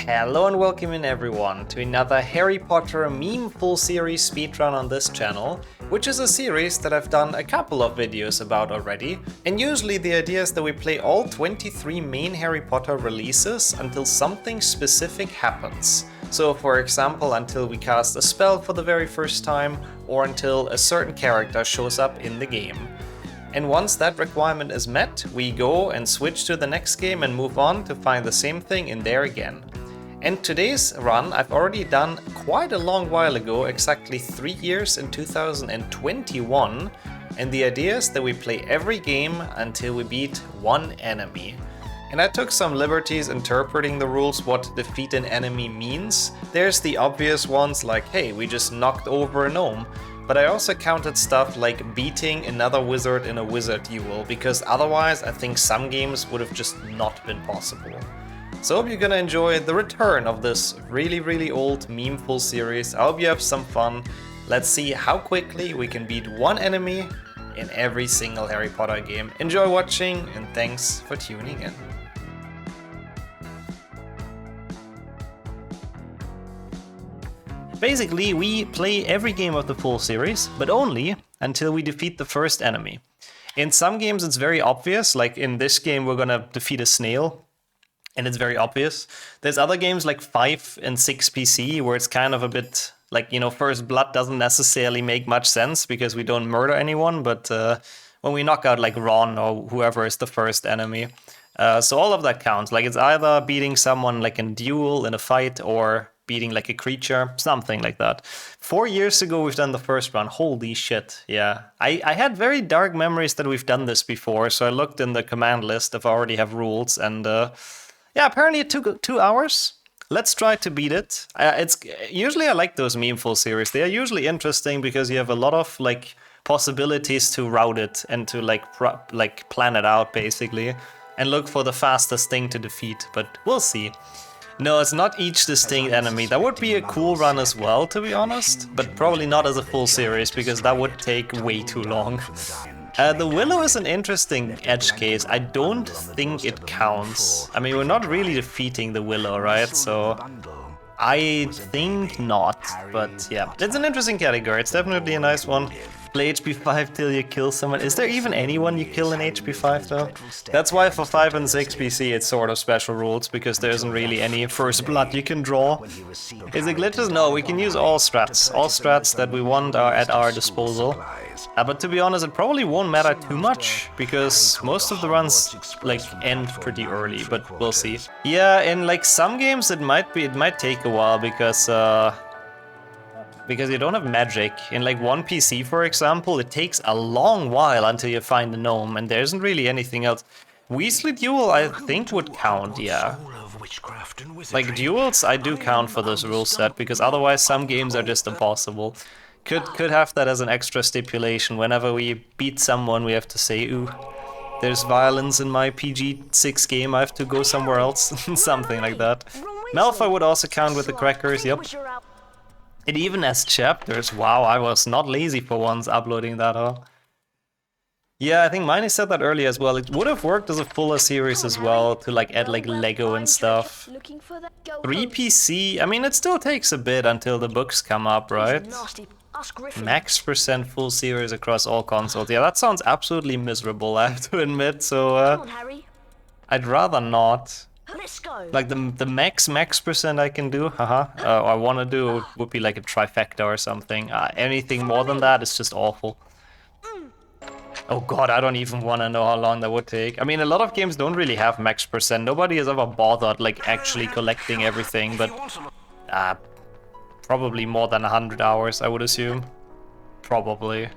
Hello and welcome in everyone to another Harry Potter meme full series speedrun on this channel, which is a series that I've done a couple of videos about already, and usually the idea is that we play all 23 main Harry Potter releases until something specific happens. So for example, until we cast a spell for the very first time, or until a certain character shows up in the game. And once that requirement is met, we go and switch to the next game and move on to find the same thing in there again. And today's run I've already done quite a long while ago, exactly 3 years in 2021, and the idea is that we play every game until we beat one enemy. And I took some liberties interpreting the rules, what defeat an enemy means. There's the obvious ones like, hey, we just knocked over a gnome. But I also counted stuff like beating another wizard in a wizard duel, because otherwise I think some games would have just not been possible. So I hope you're gonna enjoy the return of this really old meme-full series. I hope you have some fun. Let's see how quickly we can beat one enemy in every single Harry Potter game. Enjoy watching and thanks for tuning in. Basically, we play every game of the full series, but only until we defeat the first enemy. In some games it's very obvious, like in this game we're gonna defeat a snail, and it's very obvious. There's other games like 5 and 6 PC where it's kind of a bit like, you know, First Blood doesn't necessarily make much sense because we don't murder anyone, but when we knock out like Ron or whoever is the first enemy. So all of that counts, like it's either beating someone like in duel, in a fight, or beating like a creature, something like that. 4 years ago we've done the first run. Holy shit, yeah. I had very dark memories that we've done this before, so I looked in the command list if I already have rules, and yeah, apparently it took 2 hours. Let's try to beat it. It's usually I like those meme-full series. They are usually interesting because you have a lot of like possibilities to route it and to like plan it out basically, and look for the fastest thing to defeat, but we'll see. No, it's not each distinct enemy. That would be a cool run as well, to be honest, but probably not as a full series, because that would take way too long. The Willow is an interesting edge case. I don't think it counts. I mean, we're not really defeating the Willow, right? So I think not, but yeah. It's an interesting category. It's definitely a nice one. Play HP5 till you kill someone. Is there even anyone you kill in HP5 though? That's why for 5 and 6 PC it's sort of special rules, because there isn't really any first blood you can draw. Is it glitches? No, we can use all strats. All strats that we want are at our disposal. But to be honest, it probably won't matter too much, because most of the runs like end pretty early, but we'll see. Yeah, in like some games it might take a while because you don't have magic. In like 1 PC, for example, it takes a long while until you find a gnome, and there isn't really anything else. Weasley Duel, I think, would count, yeah. Like duels, I do count for this rule set, because otherwise some games are just impossible. Could have that as an extra stipulation. Whenever we beat someone, we have to say, ooh, there's violence in my PG-6 game, I have to go somewhere else. Something like that. Malfoy would also count with the crackers, yep. It even has chapters. Wow, I was not lazy for once uploading that, huh? Yeah, I think Miney said that earlier as well. It would have worked as a fuller series as well, to like add like Lego and stuff. 3 PC, I mean, it still takes a bit until the books come up, right? Max % full series across all consoles. Yeah, that sounds absolutely miserable, I have to admit, so I'd rather not. Let's go. Like the max % I can do, I want to do would be like a trifecta or something. Anything more than that is just awful. Oh god, I don't even want to know how long that would take. I mean, a lot of games don't really have max %. Nobody has ever bothered like actually collecting everything, but probably more than 100 hours, I would assume. Probably.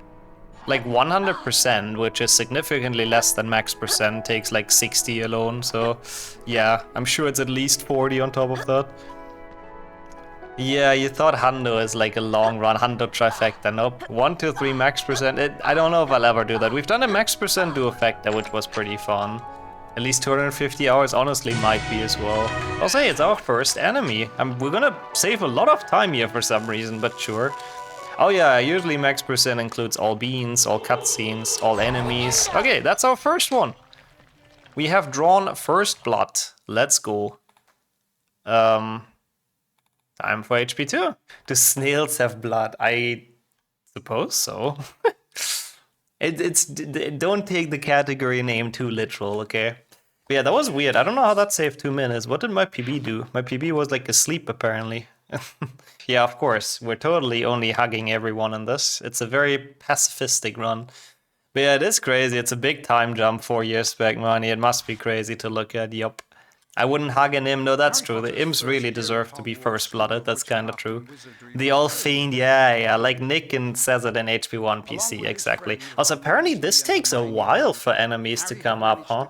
Like 100%, which is significantly less than max %, takes like 60 alone, so yeah, I'm sure it's at least 40 on top of that. Yeah, you thought Hundo is like a long run, Hundo trifecta, nope. 1, 2, 3 max %, I don't know if I'll ever do that. We've done a max % duofecta, which was pretty fun. At least 250 hours honestly might be as well. I'll say it's our first enemy. We're gonna save a lot of time here for some reason, but sure. Oh yeah, usually max % includes all beans, all cutscenes, all enemies. Okay, that's our first one. We have drawn first blood. Let's go. Time for HP2. Do snails have blood? I suppose so. Don't take the category name too literal, okay? But yeah, that was weird. I don't know how that saved 2 minutes. What did my PB do? My PB was like asleep apparently. Yeah, of course. We're totally only hugging everyone in this. It's a very pacifistic run. But yeah, it is crazy. It's a big time jump 4 years back, money. It must be crazy to look at. Yup. I wouldn't hug an imp. No, that's true. The imps really deserve to be first-blooded. That's kind of true. They all fiend, yeah. Like Nick and says it in HP1 PC, exactly. Also, apparently this takes a while for enemies to come up, huh?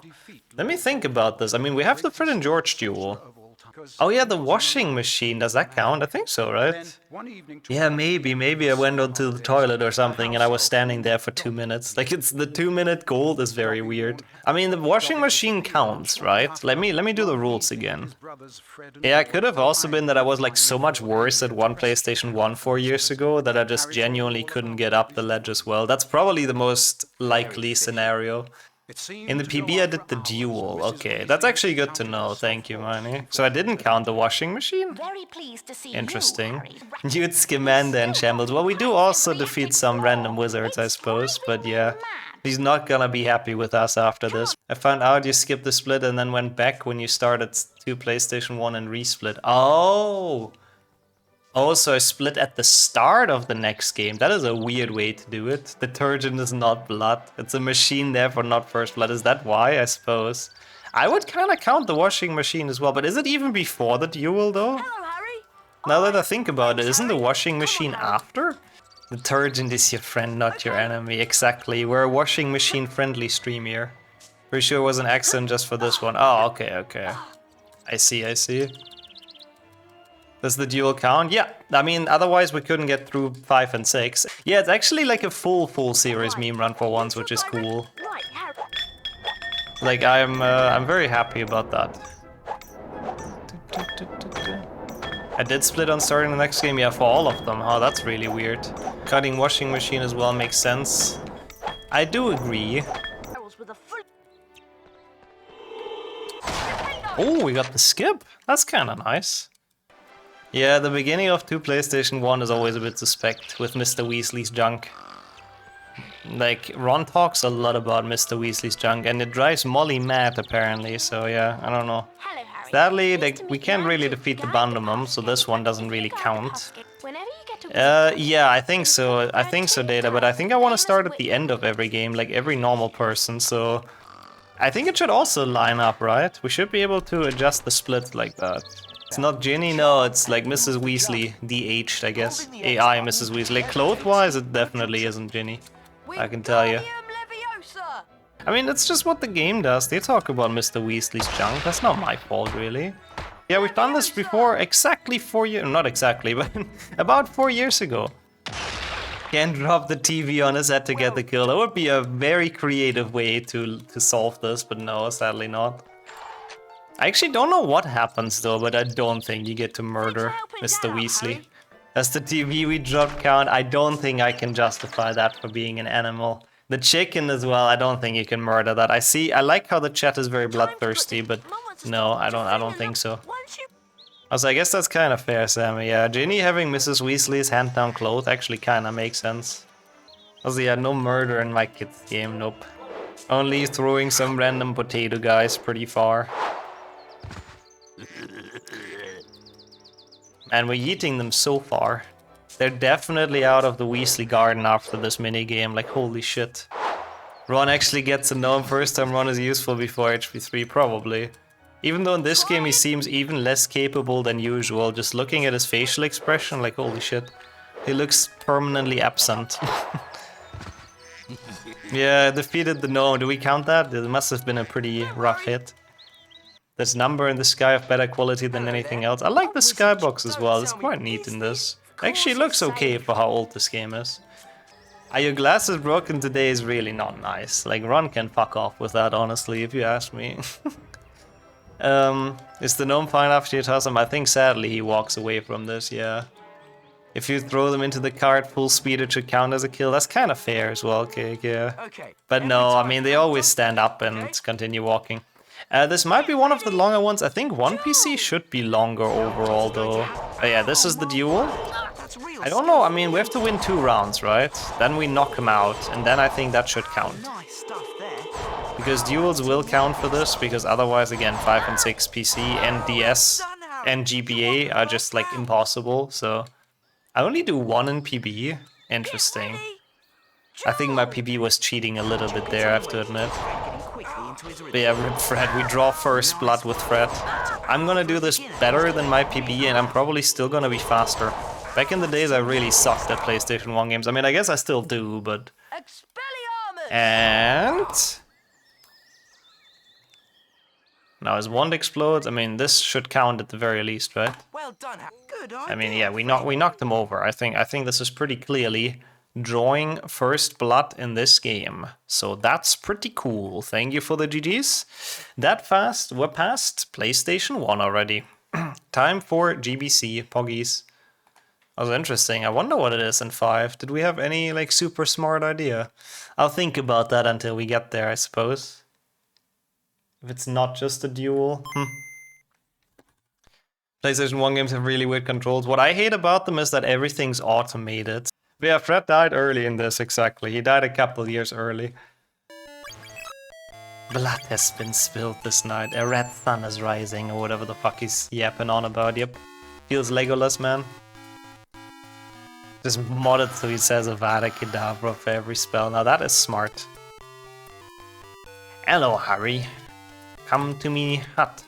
Let me think about this. I mean, we have the Fred and George duel. Oh yeah, the washing machine, does that count? I think so, right? Yeah, maybe I went onto the toilet or something and I was standing there for 2 minutes. Like, it's the 2-minute gold is very weird. I mean, the washing machine counts, right? Let me do the rules again. Yeah, it could have also been that I was like so much worse at one PlayStation 1 4 years ago that I just genuinely couldn't get up the ledge as well. That's probably the most likely scenario. In the PB I did the duel. Okay, that's actually good to know. Thank you, Marnie. So I didn't count the washing machine? Very pleased to see interesting. You'd Scamander and Shambles. Well, we do also defeat some random wizards, I suppose, but yeah. He's not gonna be happy with us after this. I found out you skipped the split and then went back when you started 2 PlayStation 1 and resplit. Oh! Oh, so I split at the start of the next game. That is a weird way to do it. Detergent is not blood. It's a machine, therefore not first blood. Is that why, I suppose? I would kind of count the washing machine as well, but is it even before the duel, though? Hello, Harry. Now that I think about it, isn't the washing machine after? Detergent is your friend, not your enemy. Exactly. We're a washing machine friendly stream here. Pretty sure it was an accident just for this one. Oh, okay. I see. Does the duel count? Yeah, I mean, otherwise we couldn't get through 5 and 6. Yeah, it's actually like a full series meme run for once, which is cool. Like, I'm very happy about that. I did split on starting the next game, yeah, for all of them. Oh, that's really weird. Cutting washing machine as well makes sense. I do agree. Oh, we got the skip. That's kind of nice. Yeah, the beginning of 2 PlayStation 1 is always a bit suspect with Mr. Weasley's junk. Like, Ron talks a lot about Mr. Weasley's junk, and it drives Molly mad, apparently, so yeah, I don't know. Sadly, like, we can't really defeat the Bandumum, so this one doesn't really count. Yeah, I think so, Data, but I think I want to start at the end of every game, like every normal person, so... I think it should also line up, right? We should be able to adjust the split like that. It's not Ginny, no, it's like Mrs. Weasley, DH'd, I guess. AI Mrs. Weasley. Cloth-wise, it definitely isn't Ginny. I can tell you. I mean, that's just what the game does. They talk about Mr. Weasley's junk. That's not my fault, really. Yeah, we've done this before exactly 4 years... Not exactly, but about 4 years ago. Can't drop the TV on his head to get the kill. That would be a very creative way to solve this, but no, sadly not. I actually don't know what happens though, but I don't think you get to murder Mr. Weasley. Does the TV we dropped count? I don't think I can justify that for being an animal. The chicken as well, I don't think you can murder that. I like how the chat is very bloodthirsty, but no, I don't think so. Also, I guess that's kind of fair, Sammy. Yeah, Ginny having Mrs. Weasley's hand-down clothes actually kind of makes sense. Also, yeah, no murder in my kid's game, nope. Only throwing some random potato guys pretty far. And we're eating them so far. They're definitely out of the Weasley garden after this minigame, like holy shit. Ron actually gets to know him first time Ron is useful before HP3, probably. Even though in this game he seems even less capable than usual, just looking at his facial expression, like holy shit. He looks permanently absent. Yeah, defeated the gnome, do we count that? It must have been a pretty rough hit. This number in the sky of better quality than anything else. I like the skybox as well, it's quite neat in this. Actually looks okay for how old this game is. Are your glasses broken today is really not nice. Like, Ron can fuck off with that, honestly, if you ask me. Is the gnome fine after you toss him? I think sadly he walks away from this, yeah. If you throw them into the cart full speed, it should count as a kill. That's kind of fair as well, okay, yeah. But no, I mean, they always stand up and continue walking. This might be one of the longer ones. I think one PC should be longer overall, though. Oh, yeah, this is the duel. I don't know, I mean, we have to win 2 rounds, right? Then we knock him out, and then I think that should count. Because duels will count for this, because otherwise, again, 5 and 6 PC and DS and GBA are just, like, impossible, so... I only do 1 in PB. Interesting. I think my PB was cheating a little bit there, I have to admit. But yeah, rip Fred, we draw first blood with Fred. I'm gonna do this better than my PB, and I'm probably still gonna be faster. Back in the days, I really sucked at PlayStation 1 games. I mean, I guess I still do, but... And... Now his wand explodes. I mean, this should count at the very least, right? Well done. Good idea. I mean, yeah, we knocked him over. I think this is pretty clearly drawing first blood in this game. So that's pretty cool. Thank you for the GGs. That fast, we're past PlayStation 1 already. Time for GBC, Poggies. That was interesting. I wonder what it is in 5. Did we have any, like, super smart idea? I'll think about that until we get there, I suppose. If it's not just a duel. PlayStation 1 games have really weird controls. What I hate about them is that everything's automated. But yeah, Fred died early in this, exactly. He died a couple years early. Blood has been spilled this night. A red sun is rising, or whatever the fuck he's yapping on about. Yep. Feels Legolas, man. Just modded so he says Avada Kedavra for every spell. Now that is smart. Hello, Harry. Come to me hut.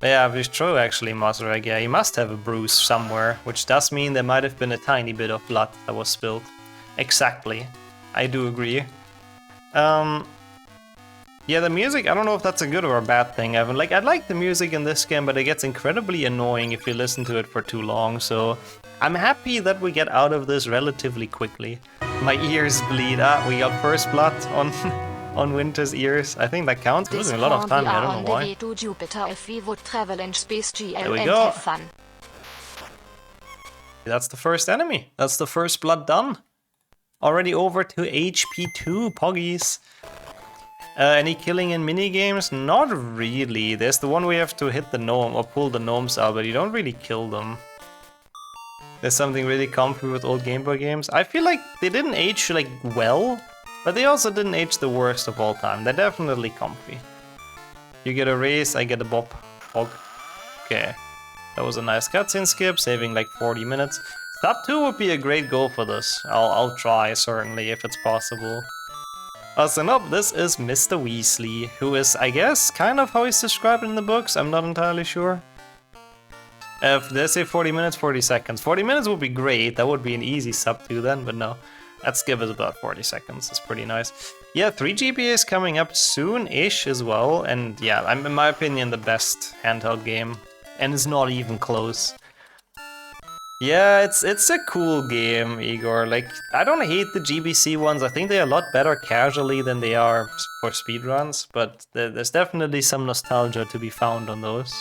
Yeah, it's true actually, Mosreg. Yeah, he must have a bruise somewhere, which does mean there might have been a tiny bit of blood that was spilled. Exactly. I do agree. Yeah, the music, I don't know if that's a good or a bad thing, Evan. Like, I like the music in this game, but it gets incredibly annoying if you listen to it for too long, so... I'm happy that we get out of this relatively quickly. My ears bleed. Ah, we got first blood on on Winter's ears. I think that counts. We're losing a lot of time here, I don't know why. There we go. That's the first enemy. That's the first blood done. Already over to HP2, Poggies. Any killing in minigames? Not really. There's the one we have to hit the gnome or pull the gnomes out, but you don't really kill them. There's something really comfy with old Game Boy games. I feel like they didn't age like well, but they also didn't age the worst of all time. They're definitely comfy. You get a race, I get a bop. Hog. Okay. That was a nice cutscene skip, saving like 40 minutes. Sub 2 would be a great goal for this. I'll try, certainly, if it's possible. Listen up, this is Mr. Weasley, who is, I guess, kind of how he's described in the books. I'm not entirely sure. If they say 40 minutes, 40 seconds. 40 minutes would be great. That would be an easy sub 2 then, but no. That skip is about 40 seconds. It's pretty nice. Yeah, 3 GBA is coming up soon-ish as well. And yeah, I'm, in my opinion, the best handheld game. And it's not even close. Yeah, it's a cool game, Igor. Like, I don't hate the GBC ones. I think they're a lot better casually than they are for speedruns. But there's definitely some nostalgia to be found on those.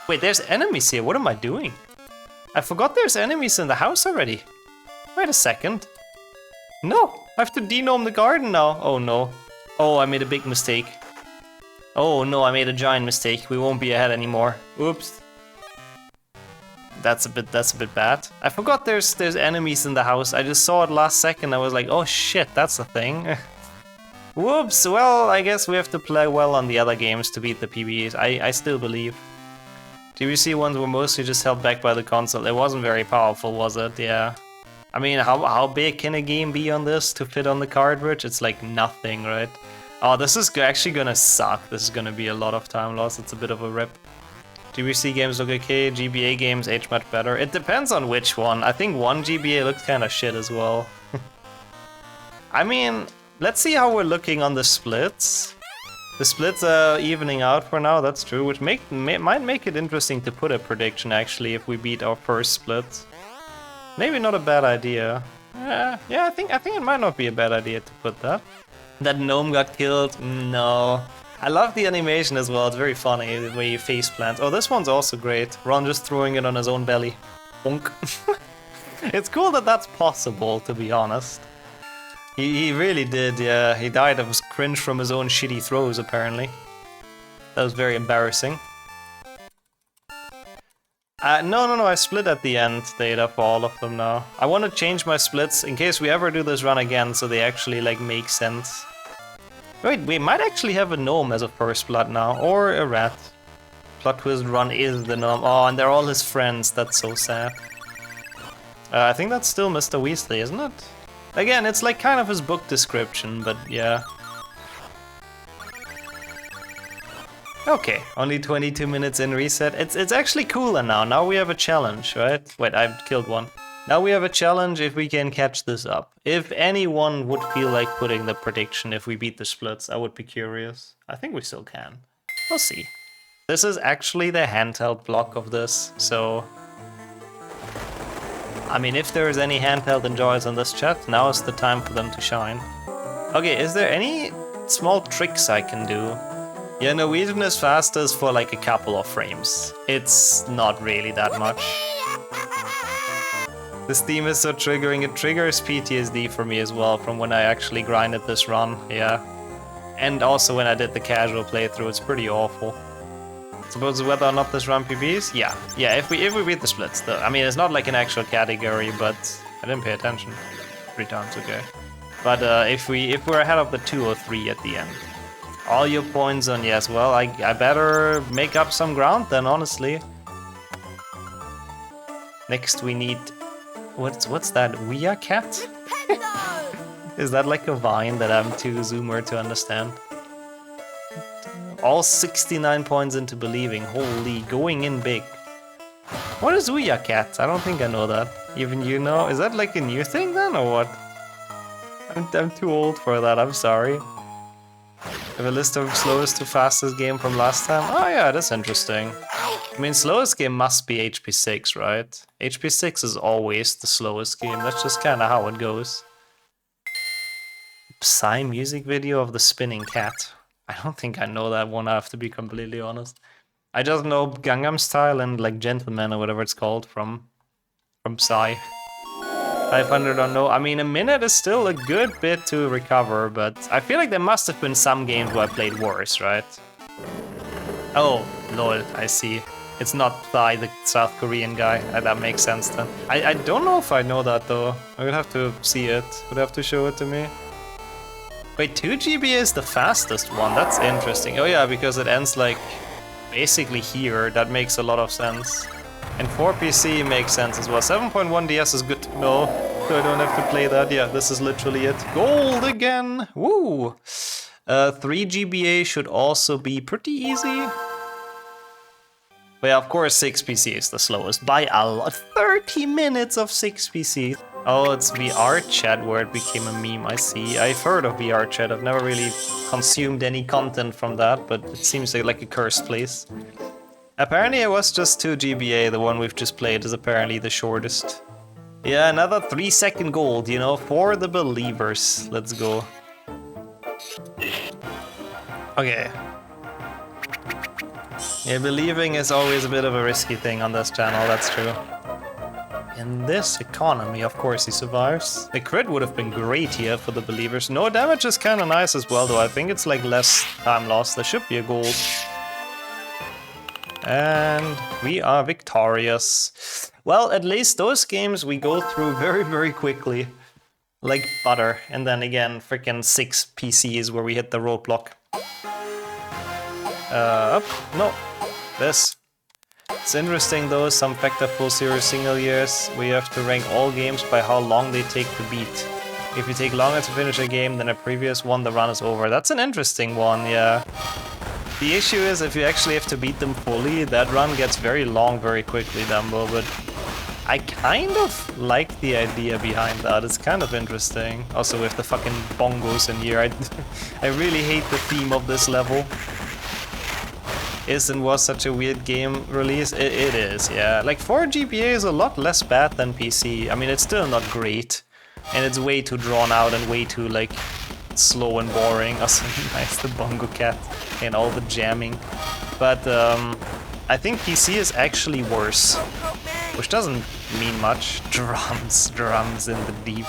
Wait, there's enemies here. What am I doing? I forgot there's enemies in the house already. Wait a second. No, I have to denome the garden now. Oh no. Oh, I made a big mistake. Oh no, I made a giant mistake. We won't be ahead anymore. Oops. That's a bit bad. I forgot there's enemies in the house. I just saw it last second. I was like, oh shit, that's a thing. Whoops. Well, I guess we have to play well on the other games to beat the PBs. I still believe. GBC ones were mostly just held back by the console. It wasn't very powerful, was it? Yeah. I mean, how big can a game be on this to fit on the cartridge? It's like nothing, right? Oh, this is actually gonna suck. This is gonna be a lot of time loss. It's a bit of a rip. GBC games look okay. GBA games age much better. It depends on which one. I think one GBA looks kind of shit as well. I mean, let's see how we're looking on the splits. The splits are evening out for now, that's true, which might make it interesting to put a prediction actually if we beat our first split. Maybe not a bad idea. Yeah, I think it might not be a bad idea to put that. That gnome got killed? No. I love the animation as well, it's very funny the way he face plants. Oh, this one's also great. Ron just throwing it on his own belly. Bonk. It's cool that that's possible, to be honest. He really did, yeah. He died of cringe from his own shitty throws, apparently. That was very embarrassing. No, I split at the end data for all of them now. I want to change my splits in case we ever do this run again, so they actually like make sense. Wait, we might actually have a gnome as a first blood now, or a rat. Plot twist run is the gnome. Oh, and they're all his friends. That's so sad. I think that's still Mr. Weasley, isn't it? Again, it's like kind of his book description, but yeah. Okay, only 22 minutes in reset. It's actually cooler now. Now we have a challenge, right? Wait, I've killed one. Now we have a challenge if we can catch this up. If anyone would feel like putting the prediction if we beat the splits, I would be curious. I think we still can. We'll see. This is actually the handheld block of this, so... I mean, if there's any handheld enjoyers in this chat, now is the time for them to shine. Okay, is there any small tricks I can do? Yeah, Norwegian is fastest for like a couple of frames. It's not really that much. This theme is so triggering, it triggers PTSD for me as well from when I actually grinded this run, yeah. And also when I did the casual playthrough, it's pretty awful. Suppose whether or not this run PBs? Yeah, if we beat the splits. Though. I mean, it's not like an actual category, but I didn't pay attention. 3 times, okay. But if we're ahead of the 2 or 3 at the end. All your points on yes, well, I better make up some ground then, honestly. Next we need... What's that? Ouija cat? Is that like a vine that I'm too zoomer to understand? All 69 points into believing. Holy, going in big. What is Ouija cat? I don't think I know that. Even you know? Is that like a new thing then, or what? I'm too old for that, I'm sorry. I have a list of slowest to fastest game from last time. Oh yeah, that's interesting. I mean, slowest game must be HP6, right? HP6 is always the slowest game. That's just kind of how it goes. Psy music video of the spinning cat. I don't think I know that one, I have to be completely honest. I just know Gangnam Style and like Gentleman or whatever it's called from Psy. 500 or no. I mean, a minute is still a good bit to recover, but I feel like there must have been some games where I played worse, right? Oh, lol, I see. It's not Thai, the South Korean guy. That makes sense then. I don't know if I know that though. I would have to see it. Would have to show it to me. Wait, 2 GBA is the fastest one. That's interesting. Oh yeah, because it ends like basically here. That makes a lot of sense. And 4 PC makes sense as well. 7.1 DS is good to know, so I don't have to play that. Yeah, this is literally it. Gold again! Woo! 3 GBA should also be pretty easy. But yeah, of course 6 PC is the slowest by a lot. 30 minutes of 6 PC. Oh, it's VR chat where it became a meme, I see. I've heard of VR chat, I've never really consumed any content from that, but it seems like a cursed place. Apparently it was just 2 GBA, the one we've just played is apparently the shortest. Yeah, another 3-second gold, you know, for the believers. Let's go. Okay. Yeah, believing is always a bit of a risky thing on this channel, that's true. In this economy, of course he survives. The crit would have been great here for the believers. No damage is kind of nice as well, though. I think it's like less time lost. There should be a gold. And we are victorious. Well, at least those games we go through very, very quickly. Like butter. And then again, freaking 6 PCs where we hit the roadblock. Up? No. This. It's interesting though, some factor full series single years, we have to rank all games by how long they take to beat. If you take longer to finish a game than a previous one, the run is over. That's an interesting one, yeah. The issue is if you actually have to beat them fully, that run gets very long very quickly, Dumbo, but I kind of like the idea behind that. It's kind of interesting. Also with the fucking bongos in here, I really hate the theme of this level. Is and was such a weird game release. It is, yeah. Like 4 GBA is a lot less bad than PC. I mean, it's still not great. And it's way too drawn out and way too, like, slow and boring. Also, nice, the bongo cat and all the jamming. But I think PC is actually worse. Which doesn't mean much. Drums in the deep.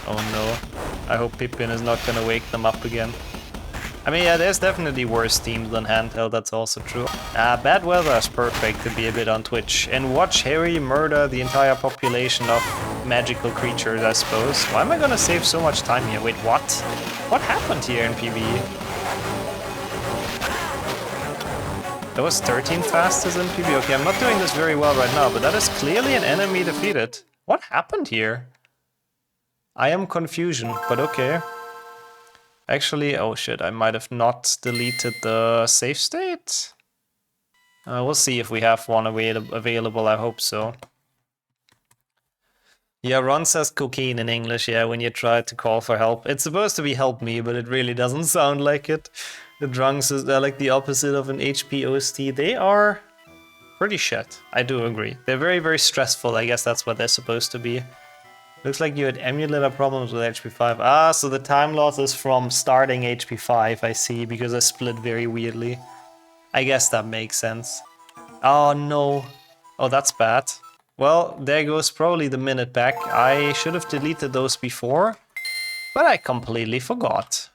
Oh no. I hope Pippin is not gonna wake them up again. I mean, yeah, there's definitely worse teams than handheld, that's also true. Bad weather is perfect to be a bit on Twitch. And watch Harry murder the entire population of magical creatures, I suppose. Why am I gonna save so much time here? Wait, what? What happened here in PvE? That was 13 fastest in PvE. Okay, I'm not doing this very well right now, but that is clearly an enemy defeated. What happened here? I am confusion, but okay. Actually, oh shit, I might have not deleted the save state. We'll see if we have one available, I hope so. Yeah, Ron says cocaine in English, yeah, when you try to call for help. It's supposed to be help me, but it really doesn't sound like it. The drunks, they're like the opposite of an HP OST. They are pretty shit, I do agree. They're very, very stressful, I guess that's what they're supposed to be. Looks like you had emulator problems with HP5. Ah, so the time loss is from starting HP5, I see, because I split very weirdly. I guess that makes sense. Oh no. Oh, that's bad. Well, there goes probably the minute back. I should have deleted those before, but I completely forgot.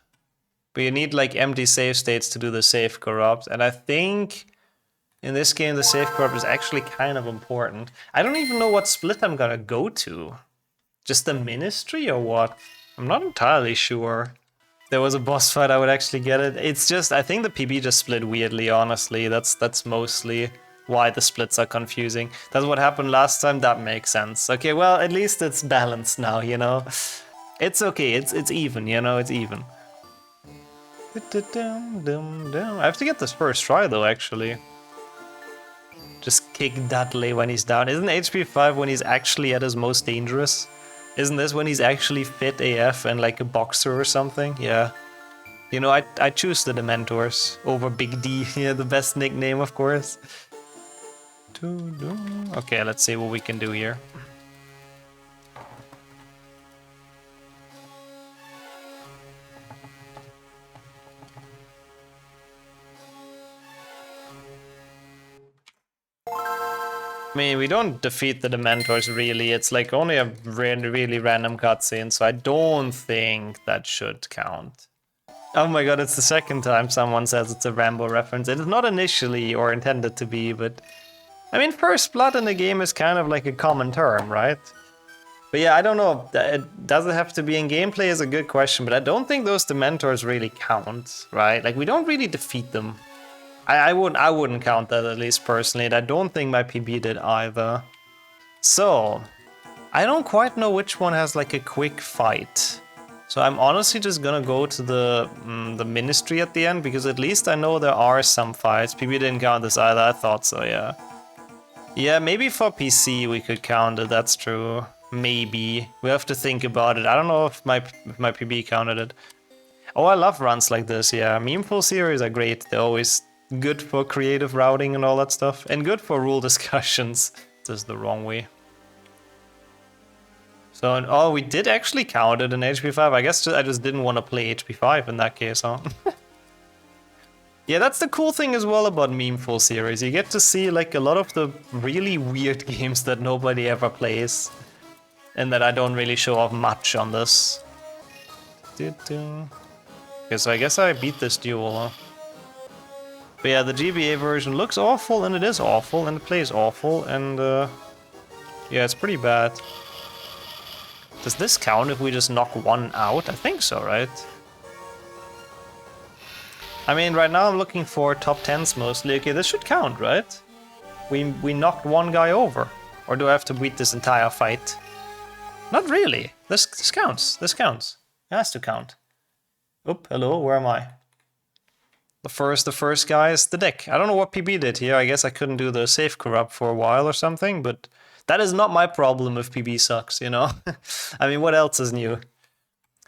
But you need like empty save states to do the save corrupt, and I think in this game the save corrupt is actually kind of important. I don't even know what split I'm gonna go to. Just the ministry or what? I'm not entirely sure. If there was a boss fight, I would actually get it. It's just, I think the PB just split weirdly, honestly. That's mostly why the splits are confusing. That's what happened last time, that makes sense. Okay, well, at least it's balanced now, you know? It's okay, it's even, you know, it's even. I have to get this first try though, actually. Just kick Dudley when he's down. Isn't HP5 when he's actually at his most dangerous? Isn't this when he's actually fit AF and like a boxer or something? Yeah. You know, I choose the Dementors over Big D. Yeah, the best nickname, of course. Okay, let's see what we can do here. I mean, we don't defeat the Dementors really, it's like only a really random cutscene, so I don't think that should count. Oh my god, it's the second time someone says it's a Rambo reference. It is not initially or intended to be, but... I mean, first blood in the game is kind of like a common term, right? But yeah, I don't know, does it have to be in gameplay is a good question, but I don't think those Dementors really count, right? Like, we don't really defeat them. I wouldn't count that, at least personally, and I don't think my PB did either. So, I don't quite know which one has like a quick fight. So I'm honestly just gonna go to the ministry at the end, because at least I know there are some fights. PB didn't count this either, I thought so, yeah. Yeah, maybe for PC we could count it, that's true. Maybe. We have to think about it. I don't know if my PB counted it. Oh, I love runs like this, yeah. Memeful series are great, they're always good for creative routing and all that stuff, and good for rule discussions. This is the wrong way. So, oh, we did actually count it in HP5. I guess I just didn't want to play HP5 in that case, huh? Yeah, that's the cool thing as well about Memeful series. You get to see like a lot of the really weird games that nobody ever plays, and that I don't really show off much on this. Okay, so I guess I beat this duel, huh? But yeah, the GBA version looks awful, and it is awful, and it plays awful, and yeah, it's pretty bad. Does this count if we just knock one out? I think so, right? I mean, right now I'm looking for top 10s mostly. Okay, this should count, right? We knocked one guy over. Or do I have to beat this entire fight? Not really. This counts. This counts. It has to count. Oop, hello, where am I? The first guy is the deck. I don't know what PB did here. I guess I couldn't do the save corrupt for a while or something, but that is not my problem if PB sucks, you know? I mean, what else is new?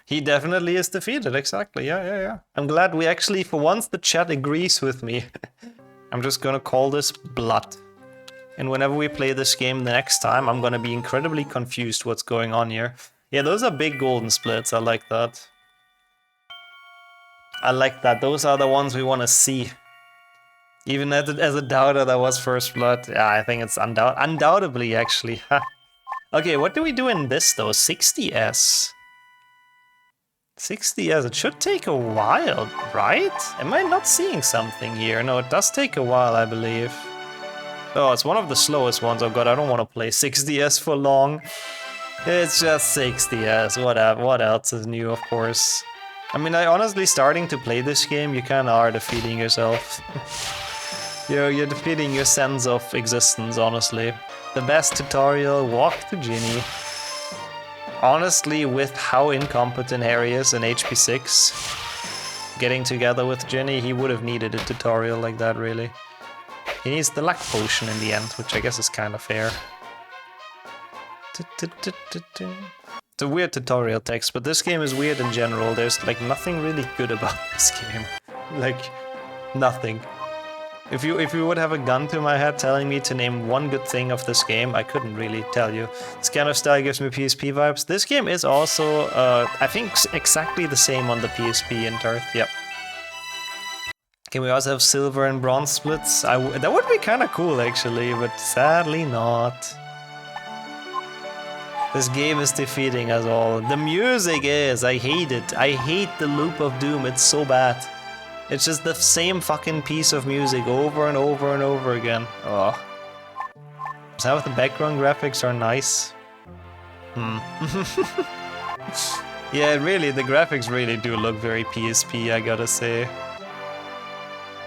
He definitely is defeated, exactly. Yeah. I'm glad we actually, for once, the chat agrees with me. I'm just gonna call this blood. And whenever we play this game the next time, I'm gonna be incredibly confused what's going on here. Yeah, those are big golden splits. I like that. I like that. Those are the ones we want to see. Even as a doubter, that was first blood. Yeah, I think it's undoubtedly, actually. Okay, what do we do in this, though? 6DS. 6 DS, it should take a while, right? Am I not seeing something here? No, it does take a while, I believe. Oh, it's one of the slowest ones. Oh god, I don't want to play 6 DS for long. It's just 6 DS, whatever. What else is new, of course? I mean, I honestly, starting to play this game, you kinda are defeating yourself. You're defeating your sense of existence, honestly. The best tutorial, walk to Ginny. Honestly, with how incompetent Harry is in HP6, getting together with Ginny, he would have needed a tutorial like that, really. He needs the luck potion in the end, which I guess is kind of fair. It's a weird tutorial text, but this game is weird in general. There's like nothing really good about this game. Like, nothing. If you would have a gun to my head telling me to name one good thing of this game, I couldn't really tell you. This kind of style gives me PSP vibes. This game is also, I think, exactly the same on the PSP in Turth. Yep. Okay, we also have silver and bronze splits. That would be kind of cool, actually, but sadly not. This game is defeating us all. The music is, I hate it. I hate the loop of doom, it's so bad. It's just the same fucking piece of music over and over and over again. Oh. Some of the background graphics are nice. Yeah, really, the graphics really do look very PSP, I gotta say.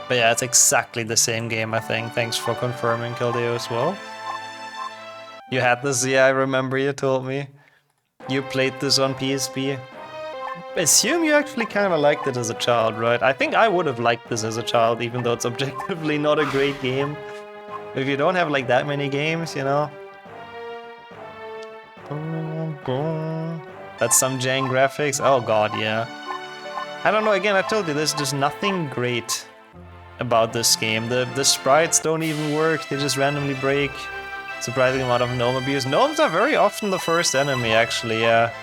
But yeah, it's exactly the same game, I think. Thanks for confirming, Kildeo, as well. You had this? Yeah, I remember you told me. You played this on PSP. Assume you actually kind of liked it as a child, right? I think I would have liked this as a child, even though it's objectively not a great game. If you don't have like that many games, you know. That's some jank graphics. Oh god, yeah. I don't know, again, I told you, there's just nothing great about this game. The sprites don't even work, they just randomly break. Surprising amount of gnome abuse. Gnomes are very often the first enemy, actually, yeah.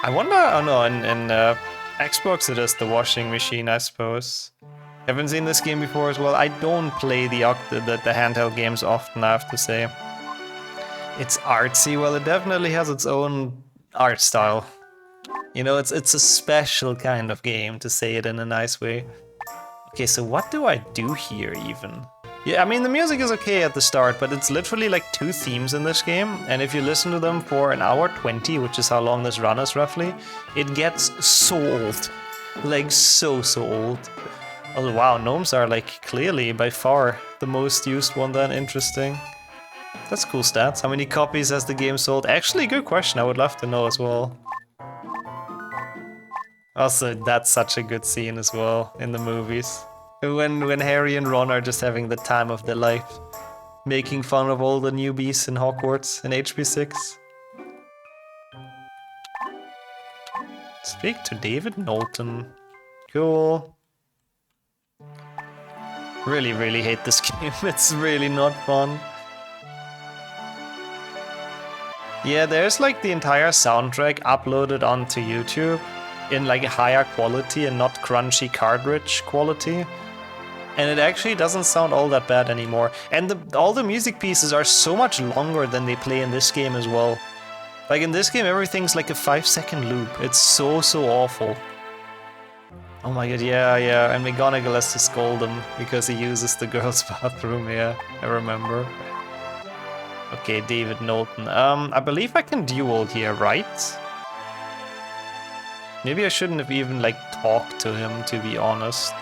I wonder, oh no, in Xbox it is the washing machine, I suppose. Haven't seen this game before as well. I don't play the handheld games often, I have to say. It's artsy, well, it definitely has its own art style. You know, it's a special kind of game, to say it in a nice way. Okay, so what do I do here, even? Yeah, I mean, the music is okay at the start, but it's literally like 2 themes in this game, and if you listen to them for an hour 20, which is how long this run is roughly, it gets so old. Like, so old. Oh, wow, gnomes are, like, clearly, by far, the most used one then. Interesting. That's cool stats. How many copies has the game sold? Actually, good question, I would love to know as well. Also, that's such a good scene as well, in the movies. When Harry and Ron are just having the time of their life, making fun of all the newbies in Hogwarts in HP6. Speak to David Knowlton. Cool. Really hate this game. It's really not fun. Yeah, there's like the entire soundtrack uploaded onto YouTube in like a higher quality and not crunchy cartridge quality. And it actually doesn't sound all that bad anymore. And all the music pieces are so much longer than they play in this game as well. Like in this game, everything's like a 5-second loop. It's so awful. Oh my god, yeah. And McGonagall has to scold him because he uses the girls' bathroom, yeah. I remember. Okay, David Knowlton. I believe I can duel here, right? Maybe I shouldn't have even like talked to him, to be honest.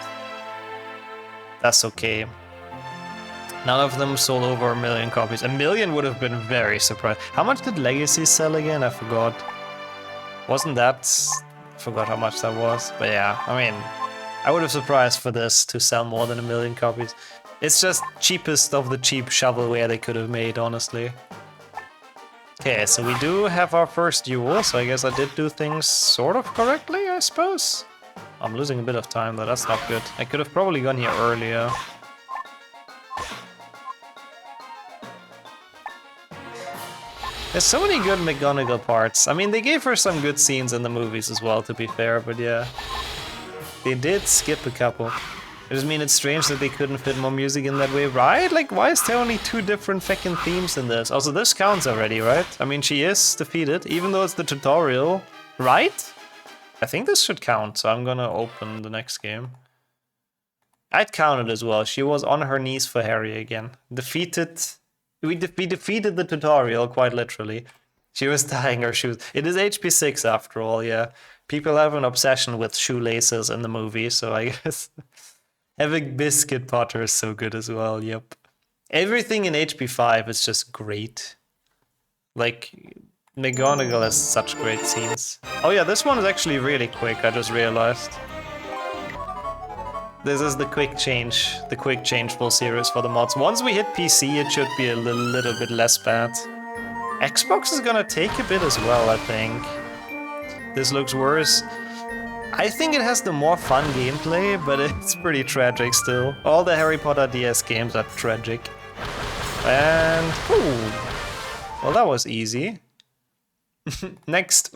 That's okay. None of them sold over 1 million copies. 1 million would have been very surprised. How much did Legacy sell again? I forgot. Wasn't that... I forgot how much that was. But yeah, I mean, I would have surprised for this to sell more than 1 million copies. It's just cheapest of the cheap shovelware they could have made, honestly. Okay, so we do have our first duel, so I guess I did do things sort of correctly, I suppose. I'm losing a bit of time though, that's not good. I could have probably gone here earlier. There's so many good McGonagall parts. I mean, they gave her some good scenes in the movies as well, to be fair, but yeah. They did skip a couple. I just mean, it's strange that they couldn't fit more music in that way, right? Like, why is there only 2 different fucking themes in this? Also, this counts already, right? I mean, she is defeated, even though it's the tutorial, right? I think this should count, so I'm gonna open the next game. I'd count it as well. She was on her knees for Harry again. We defeated the tutorial, quite literally. She was tying her shoes. It is HP6 after all, yeah. People have an obsession with shoelaces in the movie, so I guess having Biscuit Potter is so good as well, yep. Everything in HP5 is just great. Like, McGonagall has such great scenes. Oh yeah, this one is actually really quick, I just realized. This is the quick changeable series for the mods. Once we hit PC, it should be a little bit less bad. Xbox is gonna take a bit as well, I think. This looks worse. I think it has the more fun gameplay, but it's pretty tragic still. All the Harry Potter DS games are tragic. And... ooh. Well, that was easy. Next.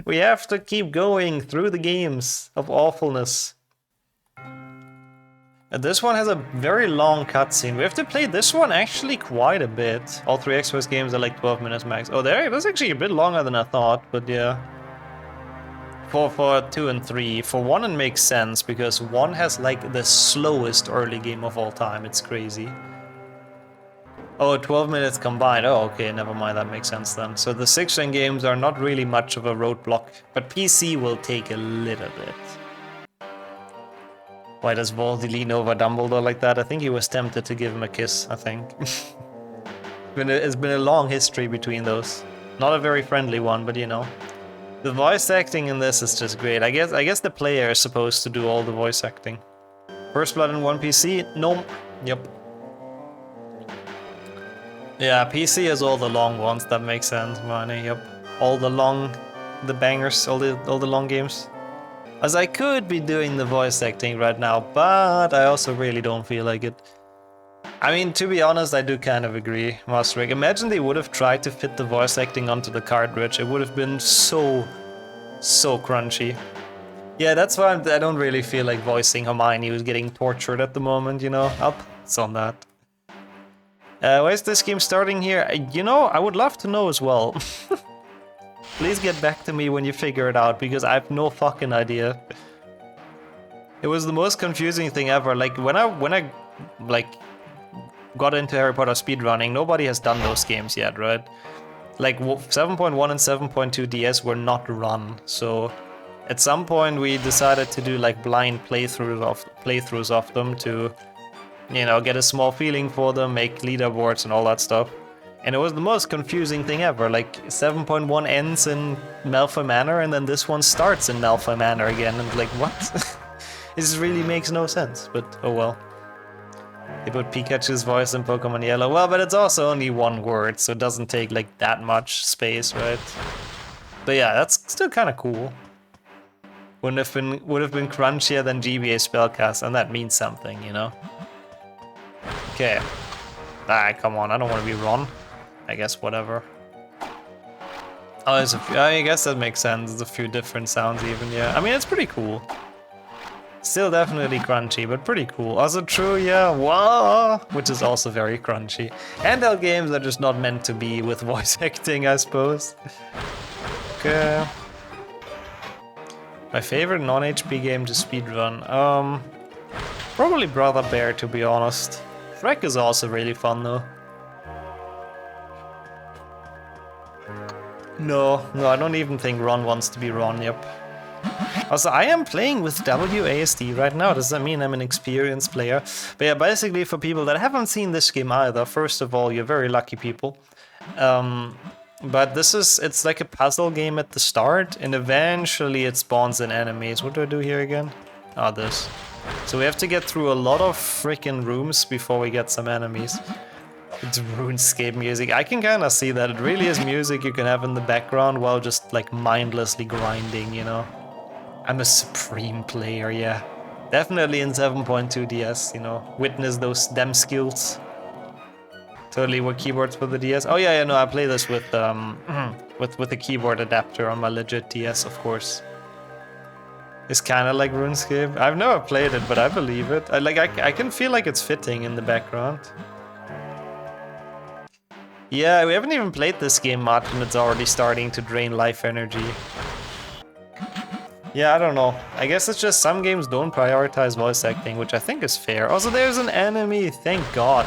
We have to keep going through the games of awfulness. And this one has a very long cutscene. We have to play this one actually quite a bit. All three Xbox games are like 12 minutes max. Oh, that's actually a bit longer than I thought, but yeah. For 2 and 3. For 1 it makes sense, because 1 has like the slowest early game of all time. It's crazy. Oh, 12 minutes combined. Oh, okay, never mind, that makes sense then. So the 6-gen games are not really much of a roadblock, but PC will take a little bit. Why does Voldy lean over Dumbledore like that? I think he was tempted to give him a kiss, I think. It's been a long history between those. Not a very friendly one, but you know. The voice acting in this is just great. I guess the player is supposed to do all the voice acting. First Blood in 1 PC? No. Yep. Yeah, PC has all the long ones, that makes sense, money, yep. All the bangers, all the long games. As I could be doing the voice acting right now, but I also really don't feel like it. I mean, to be honest, I do kind of agree, Master. Imagine they would have tried to fit the voice acting onto the cartridge. It would have been so crunchy. Yeah, that's why I don't really feel like voicing Hermione, who's getting tortured at the moment, you know? It's on that. Where's this game starting here? You know, I would love to know as well. Please get back to me when you figure it out, because I have no fucking idea. It was the most confusing thing ever. Like, when I like got into Harry Potter speedrunning, nobody has done those games yet, right? Like, 7.1 and 7.2 DS were not run, so at some point we decided to do like blind playthroughs of them to, you know, get a small feeling for them, make leaderboards and all that stuff. And it was the most confusing thing ever. Like, 7.1 ends in Malfoy Manor, and then this one starts in Malfoy Manor again, and like, what? This really makes no sense, but oh well. They put Pikachu's voice in Pokemon Yellow. Well, but it's also only one word, so it doesn't take like that much space, right? But yeah, that's still kind of cool. Would have been crunchier than GBA spellcast, and that means something, you know? Okay. Ah, come on, I don't want to be Ron. I guess whatever. Oh, there's a few, I guess that makes sense. There's a few different sounds even, yeah. I mean, it's pretty cool. Still definitely crunchy, but pretty cool. Also true, yeah, whoa, which is also very crunchy. Handheld games are just not meant to be with voice acting, I suppose. Okay. My favorite non-HP game to speedrun? Probably Brother Bear, to be honest. Shrek is also really fun though. No, I don't even think Ron wants to be Ron, yep. Also, I am playing with WASD right now. Does that mean I'm an experienced player? But yeah, basically for people that haven't seen this game either, first of all, you're very lucky people. But it's like a puzzle game at the start, and eventually it spawns in enemies. What do I do here again? Ah, this. So we have to get through a lot of freaking rooms before we get some enemies. It's RuneScape music. I can kind of see that. It really is music you can have in the background while just like mindlessly grinding, you know? I'm a supreme player, yeah. Definitely in 7.2 DS, you know. Witness those damn skills. Totally were keyboards for the DS. Oh yeah, no, I play this with a keyboard adapter on my legit DS, of course. It's kind of like RuneScape. I've never played it, but I believe it. I can feel like it's fitting in the background. Yeah, we haven't even played this game much, and it's already starting to drain life energy. Yeah, I don't know. I guess it's just some games don't prioritize voice acting, which I think is fair. Also, there's an enemy, thank God.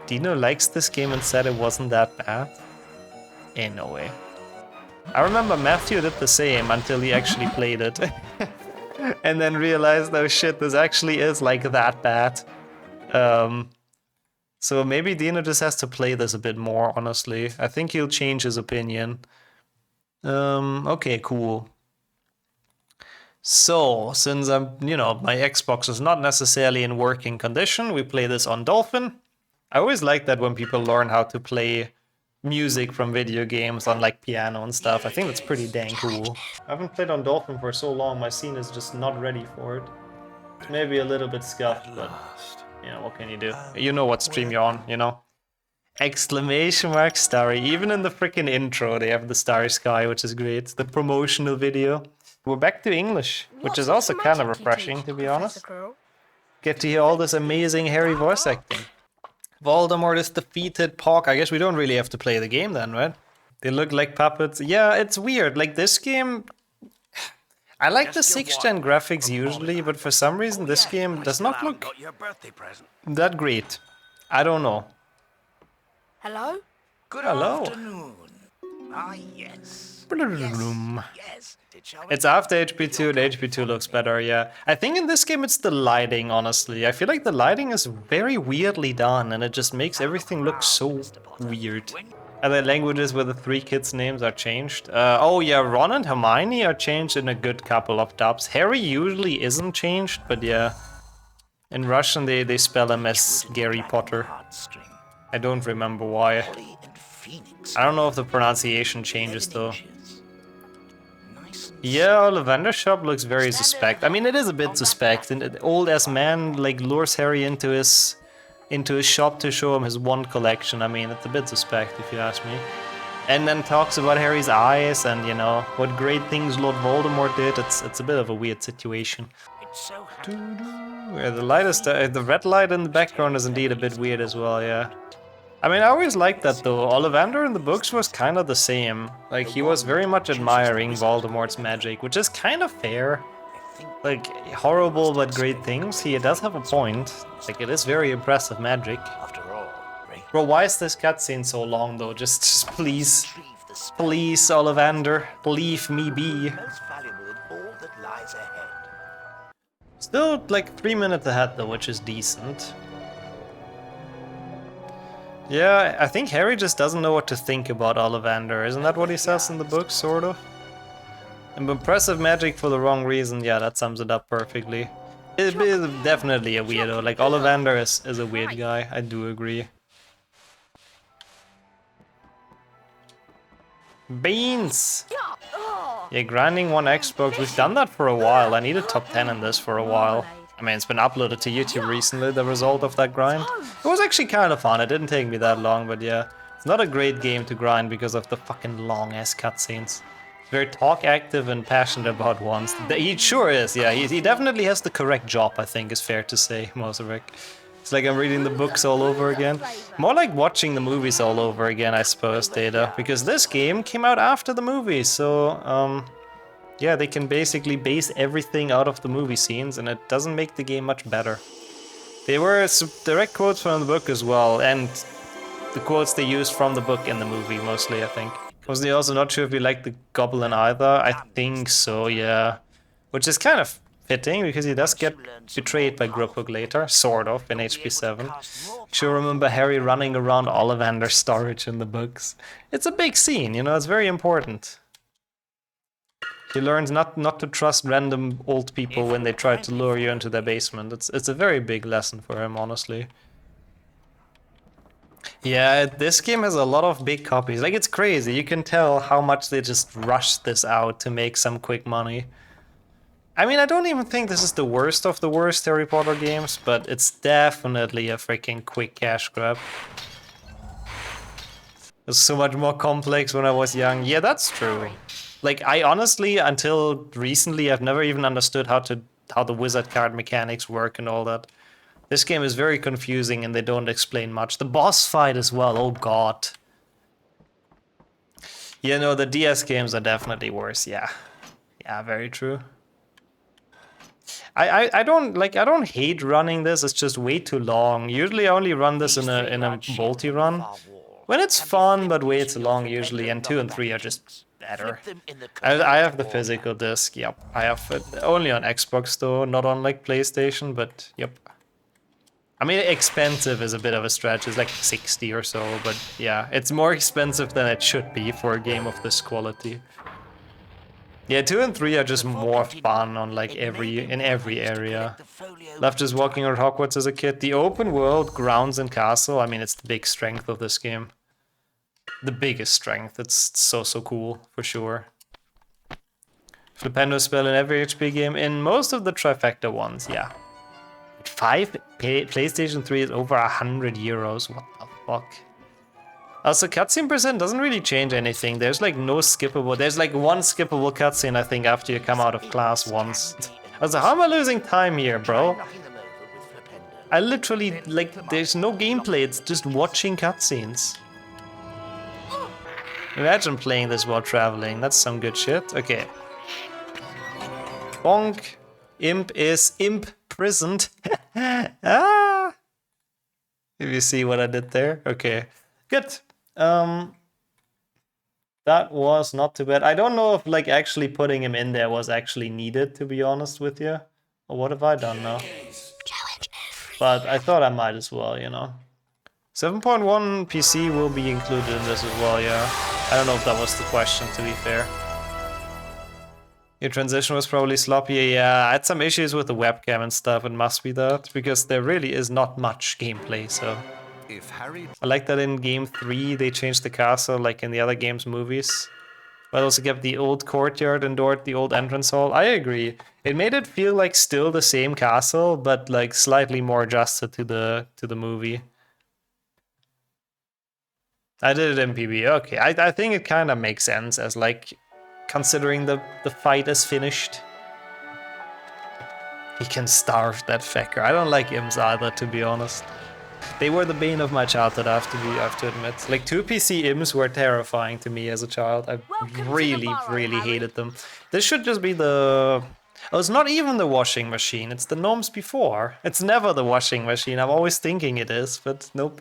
Dino likes this game and said it wasn't that bad? Ain't no way. I remember Matthew did the same until he actually played it. And then realized, oh shit, this actually is like that bad. So maybe Dino just has to play this a bit more, honestly. I think he'll change his opinion. Okay, cool. So, since my Xbox is not necessarily in working condition, we play this on Dolphin. I always like that when people learn how to play music from video games on like piano and stuff. I think that's pretty dang cool. I haven't played on Dolphin for so long, my scene is just not ready for it. It's maybe a little bit scuffed, but you know, what can you do? You know what stream you're on, you know? Exclamation mark starry. Even in the freaking intro they have the starry sky, which is great. The promotional video. We're back to English, which is also kind of refreshing, to be honest. Get to hear all this amazing Harry voice acting. Voldemort is defeated, Pog. I guess we don't really have to play the game then, right? They look like puppets. Yeah, it's weird. Like this game... I like the 6th gen graphics usually, but for some reason this game does not look that great. I don't know. Hello? Good Hello. afternoon. Ah, yes. Yes. It's after HP2 and HP2 looks better, yeah. I think in this game it's the lighting, honestly. I feel like the lighting is very weirdly done and it just makes everything look so weird. Are there languages where the 3 kids' names are changed? Oh yeah, Ron and Hermione are changed in a good couple of dubs. Harry usually isn't changed, but yeah. In Russian they spell him as Gary Potter. I don't remember why. I don't know if the pronunciation changes though. Yeah, Lavender Shop looks very suspect. I mean, it is a bit suspect. And an old-ass man like lures Harry into his shop to show him his wand collection. I mean, it's a bit suspect if you ask me. And then talks about Harry's eyes and, you know, what great things Lord Voldemort did. It's a bit of a weird situation. Yeah, the light is the red light in the background is indeed a bit weird as well, yeah. I mean, I always liked that though. Ollivander in the books was kind of the same. Like, he was very much admiring Voldemort's magic, which is kind of fair. Like, horrible but great things. He does have a point. Like, it is very impressive magic. Bro, why is this cutscene so long though? Just please. Please, Ollivander, leave me be. Still like 3 minutes ahead though, which is decent. Yeah, I think Harry just doesn't know what to think about Ollivander. Isn't that what he says in the book, sort of? And impressive magic for the wrong reason, yeah, that sums it up perfectly. It is definitely a weirdo. Like, Ollivander is a weird guy, I do agree. Beans! Yeah, grinding one Xbox, we've done that for a while. I need a top 10 in this for a while. I mean, it's been uploaded to YouTube recently, the result of that grind. It was actually kind of fun, it didn't take me that long, but yeah. It's not a great game to grind because of the fucking long-ass cutscenes. Very talk active and passionate about ones. He sure is, yeah, he definitely has the correct job, I think, is fair to say, Moseric. It's like I'm reading the books all over again. More like watching the movies all over again, I suppose, Data. Because this game came out after the movie, so, yeah, they can basically base everything out of the movie scenes, and it doesn't make the game much better. They were direct quotes from the book as well, and the quotes they used from the book in the movie, mostly, I think. Was they also not sure if we liked the Goblin either? I think so, yeah. Which is kind of fitting, because he does get betrayed by Grubhook later, sort of, in HP7. Sure remember Harry running around Ollivander's storage in the books. It's a big scene, you know, it's very important. He learns not to trust random old people when they try to lure you into their basement. It's a very big lesson for him, honestly. Yeah, this game has a lot of big copies. Like, it's crazy. You can tell how much they just rushed this out to make some quick money. I mean, I don't even think this is the worst of the worst Harry Potter games, but it's definitely a freaking quick cash grab. It was so much more complex when I was young. Yeah, that's true. Like, I honestly, until recently, I've never even understood how the wizard card mechanics work and all that. This game is very confusing and they don't explain much. The boss fight as well, oh god. You know, the DS games are definitely worse, yeah. Yeah, very true. I don't hate running this. It's just way too long. Usually I only run this in a multi-run when it's fun, but way too long usually. And 2 and 3 are just better. I have the physical disc. Yep, I have it only on Xbox though, not on like PlayStation. But yep. I mean, expensive is a bit of a stretch. It's like 60 or so, but yeah, it's more expensive than it should be for a game of this quality. Yeah, 2 and 3 are just more fun on like in every area. Love just walking around Hogwarts as a kid. The open world, grounds and castle, I mean, it's the big strength of this game. The biggest strength. It's so cool, for sure. Flipendo spell in every HP game. In most of the trifecta ones, yeah. 5 PlayStation 3 is over €100. What the fuck? Also, cutscene percent doesn't really change anything. There's like no skippable. There's like one skippable cutscene, I think, after you come out of class once. Also, how am I losing time here, bro? I literally, like, there's no gameplay. It's just watching cutscenes. Imagine playing this while traveling. That's some good shit. Okay. Bonk. Imp is imprisoned. Ah! If you see what I did there. Okay. Good. That was not too bad. I don't know if like actually putting him in there was actually needed, to be honest with you. Or what have I done now? But I thought I might as well, you know. 7.1 PC will be included in this as well, yeah. I don't know if that was the question, to be fair. Your transition was probably sloppy. Yeah, I had some issues with the webcam and stuff. It must be that, because there really is not much gameplay, so... I like that in game 3 they changed the castle like in the other games movies. But also kept the old courtyard and the old entrance hall. I agree. It made it feel like still the same castle, but like slightly more adjusted to the movie. I did it in PB. Okay, I think it kind of makes sense as like considering the fight is finished. He can starve that fecker. I don't like imps either, to be honest. They were the bane of my childhood, I have to admit. Like 2 PC imps were terrifying to me as a child. I really hated them. This should just be the... Oh, it's not even the washing machine. It's the gnomes before. It's never the washing machine. I'm always thinking it is, but nope.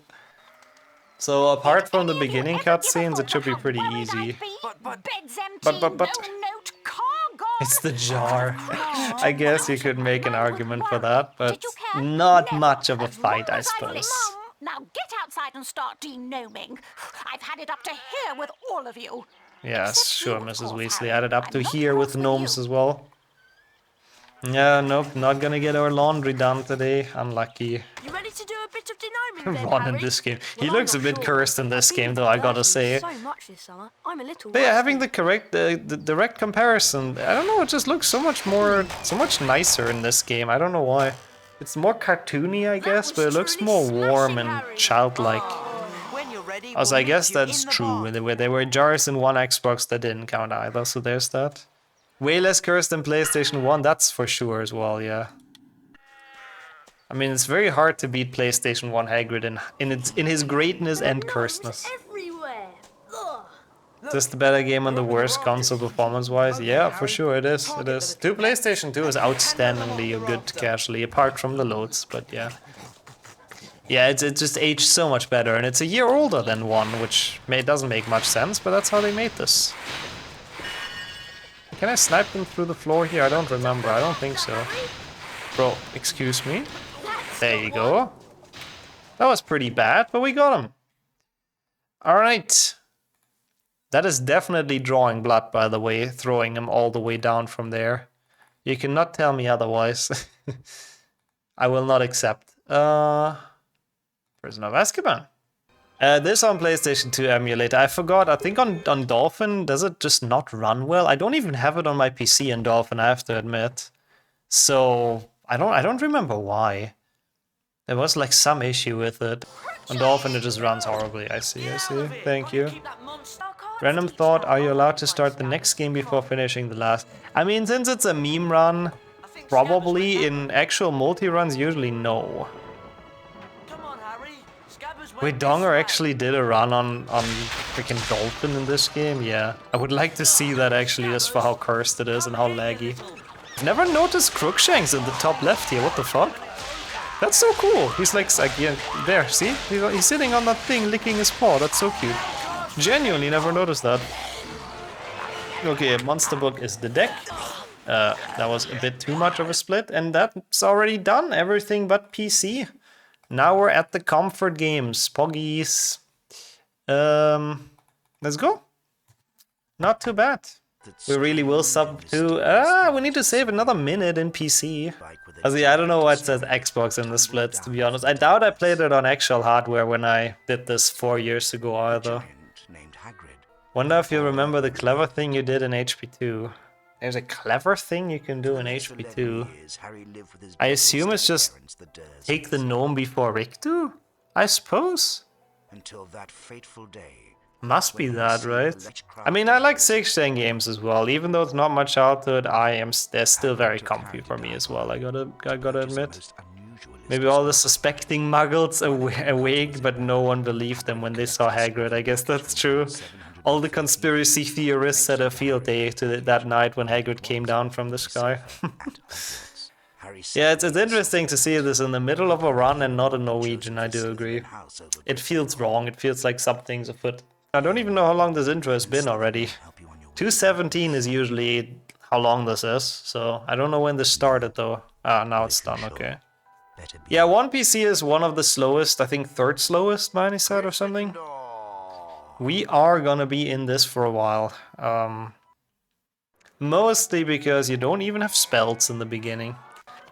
So apart from the beginning cutscenes, it should be pretty easy. But... It's the jar. I guess you could make an argument for that, but not much of a fight, I suppose. Now get outside and start de-gnoming. I've had it up to here with all of you. Yes, sure, Mrs. Weasley. Had it up to here with gnomes as well. Yeah, nope, not gonna get our laundry done today. Unlucky. You ready to do a bit of de-gnoming, Ron in this game. He looks a bit cursed in this game, though, I gotta say. So much this summer. I'm a little. But yeah, having the direct comparison, I don't know, it just looks so much nicer in this game. I don't know why. It's more cartoony, I guess, but it looks more warm and childlike. Also, I guess that's true. There were jars in one Xbox that didn't count either, so there's that. Way less cursed than PlayStation 1, that's for sure as well, yeah. I mean, it's very hard to beat PlayStation 1 Hagrid in his greatness and cursedness. Is this the better game on the worst console performance-wise? Yeah, for sure it is. It is. PlayStation 2 is outstandingly good casually, apart from the loads, but yeah. Yeah, it just aged so much better, and it's a year older than 1, which doesn't make much sense, but that's how they made this. Can I snipe them through the floor here? I don't remember. I don't think so. Bro, excuse me? There you go. That was pretty bad, but we got him. Alright. That is definitely drawing blood, by the way, throwing him all the way down from there. You cannot tell me otherwise. I will not accept. Prisoner of Azkaban. This on PlayStation 2 emulator. I forgot, I think on Dolphin, does it just not run well? I don't even have it on my PC in Dolphin, I have to admit. So, I don't remember why. There was like some issue with it. On Dolphin it just runs horribly, I see. Thank you. Random thought, are you allowed to start the next game before finishing the last? I mean, since it's a meme run, probably. In actual multi-runs, usually no. Wait, Donger actually did a run on freaking Dolphin in this game? Yeah. I would like to see that actually, just for how cursed it is and how laggy. I've never noticed Crookshanks in the top left here, what the fuck? That's so cool. He's like yeah, there, see? He's sitting on that thing licking his paw, that's so cute. Genuinely never noticed that. Okay, Monster Book is the deck. That was a bit too much of a split, and that's already done. Everything but PC. Now we're at the comfort games. Poggies. Let's go. Not too bad. We really will sub to... we need to save another minute in PC. I don't know why it says Xbox in the splits, to be honest. I doubt I played it on actual hardware when I did this 4 years ago either. Wonder if you remember the clever thing you did in HP2. There's a clever thing you can do in HP2. I assume it's just take the gnome before Riktu? I suppose? Until that fateful day. Must be that, right? I mean, I like 6-gen games as well. Even though it's not much out to it, they're still very comfy for me as well, I gotta admit. Maybe all the suspecting muggles awake, but no one believed them when they saw Hagrid. I guess that's true. All the conspiracy theorists had a field day that night when Hagrid came down from the sky. Yeah, it's interesting to see this in the middle of a run and not a Norwegian, I do agree. It feels wrong, it feels like something's afoot. I don't even know how long this intro has been already. 2:17 is usually how long this is, so I don't know when this started though. Ah, now it's done, okay. Yeah, 1 PC is one of the slowest, I think 3rd slowest, Manny said, or something. We are gonna be in this for a while. Mostly because you don't even have spells in the beginning.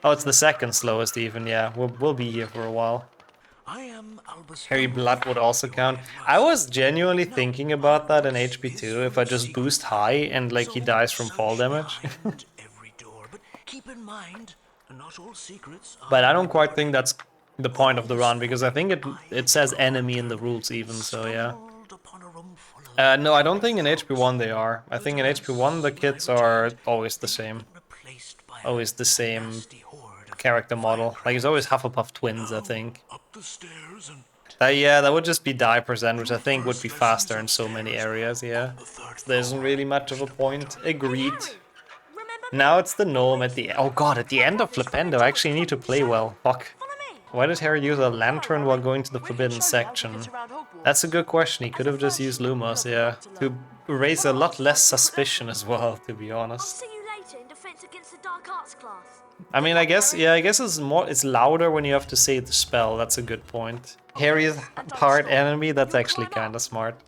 Oh, it's the 2nd slowest even, yeah. We'll be here for a while. Harry Blood would also count. I was genuinely thinking about that in HP2, if I just boost high and like he dies from fall damage. But I don't quite think that's the point of the run, because I think it says enemy in the rules even, so yeah. No, I don't think in HP1 they are. I think in HP1 the kids are always the same. Always the same character model. Like it's always Hufflepuff twins, I think. Yeah, that would just be die %, which I think would be faster in so many areas, yeah. So there isn't really much of a point. Agreed. Now it's the gnome at the... Oh god, at the end of Flipendo, I actually need to play well. Fuck. Why did Harry use a lantern while going to the forbidden section? That's a good question. He could have just used Lumos, yeah. To raise a lot less suspicion as well, to be honest. I mean, I guess it's louder when you have to say the spell. That's a good point. Harry's part enemy, that's actually kind of smart.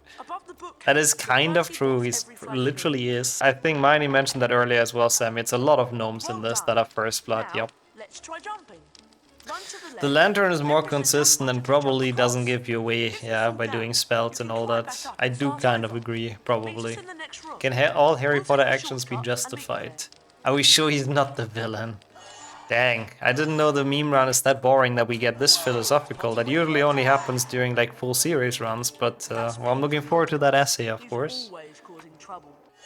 That is kind of true, he literally is. I think Miney mentioned that earlier as well, Sammy. It's a lot of gnomes in this that are first blood, yep. The lantern is more consistent and probably doesn't give you away, yeah, by doing spells and all that. I do kind of agree, probably. Can all Harry Potter actions be justified? Are we sure he's not the villain? Dang, I didn't know the meme run is that boring that we get this philosophical. That usually only happens during like full series runs, but well, I'm looking forward to that essay, of course.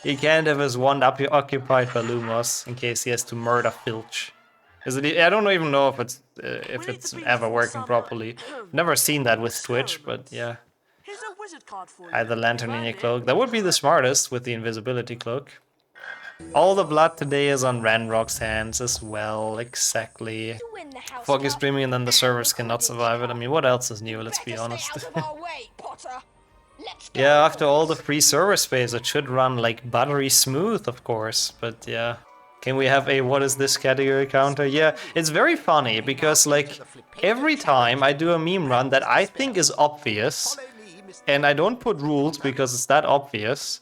He can't have his wand occupied by Lumos in case he has to murder Filch. Is it? I don't even know if it's ever working properly. Never seen that with Twitch, but yeah. Hide the lantern in your cloak. That would be the smartest with the invisibility cloak. All the blood today is on Ranrock's hands as well, exactly. Fog is streaming and then the servers cannot survive it. I mean, what else is new, let's be honest. Yeah, after all the free server space, it should run like buttery smooth, of course, but yeah. Can we have a what is this category counter? Yeah, it's very funny because like every time I do a meme run that I think is obvious, and I don't put rules because it's that obvious,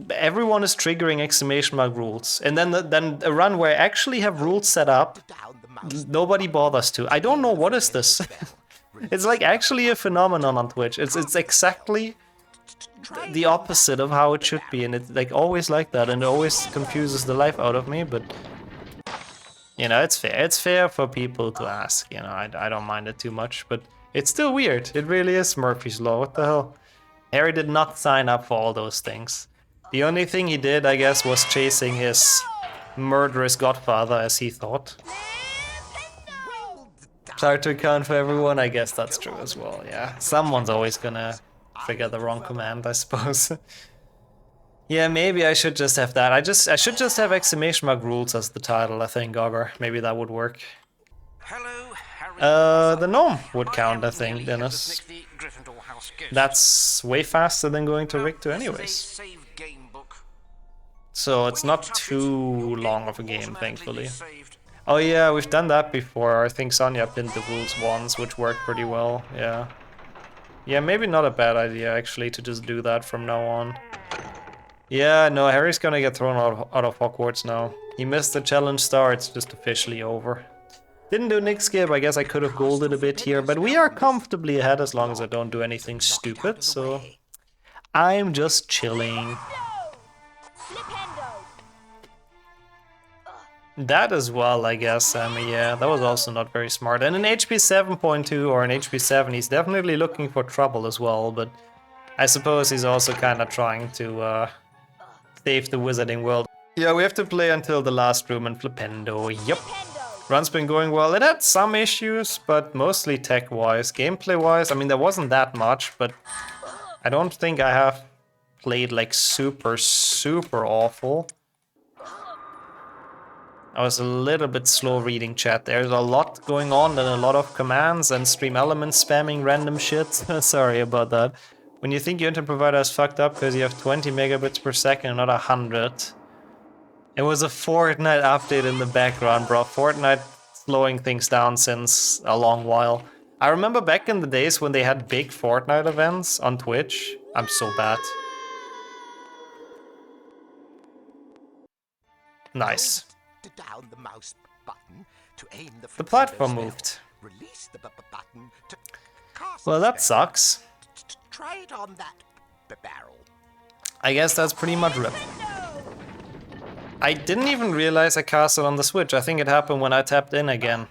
everyone is triggering exclamation mark rules. And then a run where I actually have rules set up, nobody bothers to. I don't know what is this. It's like actually a phenomenon on Twitch. It's exactly the opposite of how it should be, and it's like always like that, and it always confuses the life out of me, but you know, it's fair. It's fair for people to ask, you know, I don't mind it too much, but it's still weird. It really is Murphy's Law, what the hell? Harry did not sign up for all those things. The only thing he did, I guess, was chasing his murderous godfather, as he thought. It's hard to account for everyone. I guess that's true as well, yeah. Someone's always gonna trigger the wrong command, I suppose. Yeah, maybe I should just have that. I should just have exclamation mark rules as the title, I think, Augur. Maybe that would work. Hello, Harry. The gnome would count, I think, Dennis. That's way faster than going to Rick 2 anyways. So it's not too long of a game, thankfully. Oh yeah, we've done that before. I think Sonya pinned the rules once, which worked pretty well, yeah. Yeah, maybe not a bad idea, actually, to just do that from now on. Yeah, no, Harry's gonna get thrown out of Hogwarts now. He missed the challenge star, it's just officially over. Didn't do Nick skip, I guess I could have golded a bit here, but we are comfortably ahead as long as I don't do anything stupid, so... I'm just chilling. That as well, I guess, yeah, that was also not very smart. And in HP 7.2 or in HP 7, he's definitely looking for trouble as well, but I suppose he's also kind of trying to save the wizarding world. Yeah, we have to play until the last room in Flipendo, yep. Run's been going well. It had some issues, but mostly tech-wise. Gameplay-wise, I mean, there wasn't that much, but I don't think I have played like super awful. I was a little bit slow reading chat. There's a lot going on and a lot of commands and Stream Elements spamming random shit. Sorry about that. When you think your internet provider is fucked up because you have 20 megabits per second and not 100. It was a Fortnite update in the background, bro. Fortnite slowing things down since a long while. I remember back in the days when they had big Fortnite events on Twitch. I'm so bad. Nice. Down the mouse button to aim the platform moved. Release the button to cast. Well, that sucks. Try it on that barrel. I guess that's pretty much RIP. I didn't even realize I cast it on the Switch. I think it happened when I tapped in again.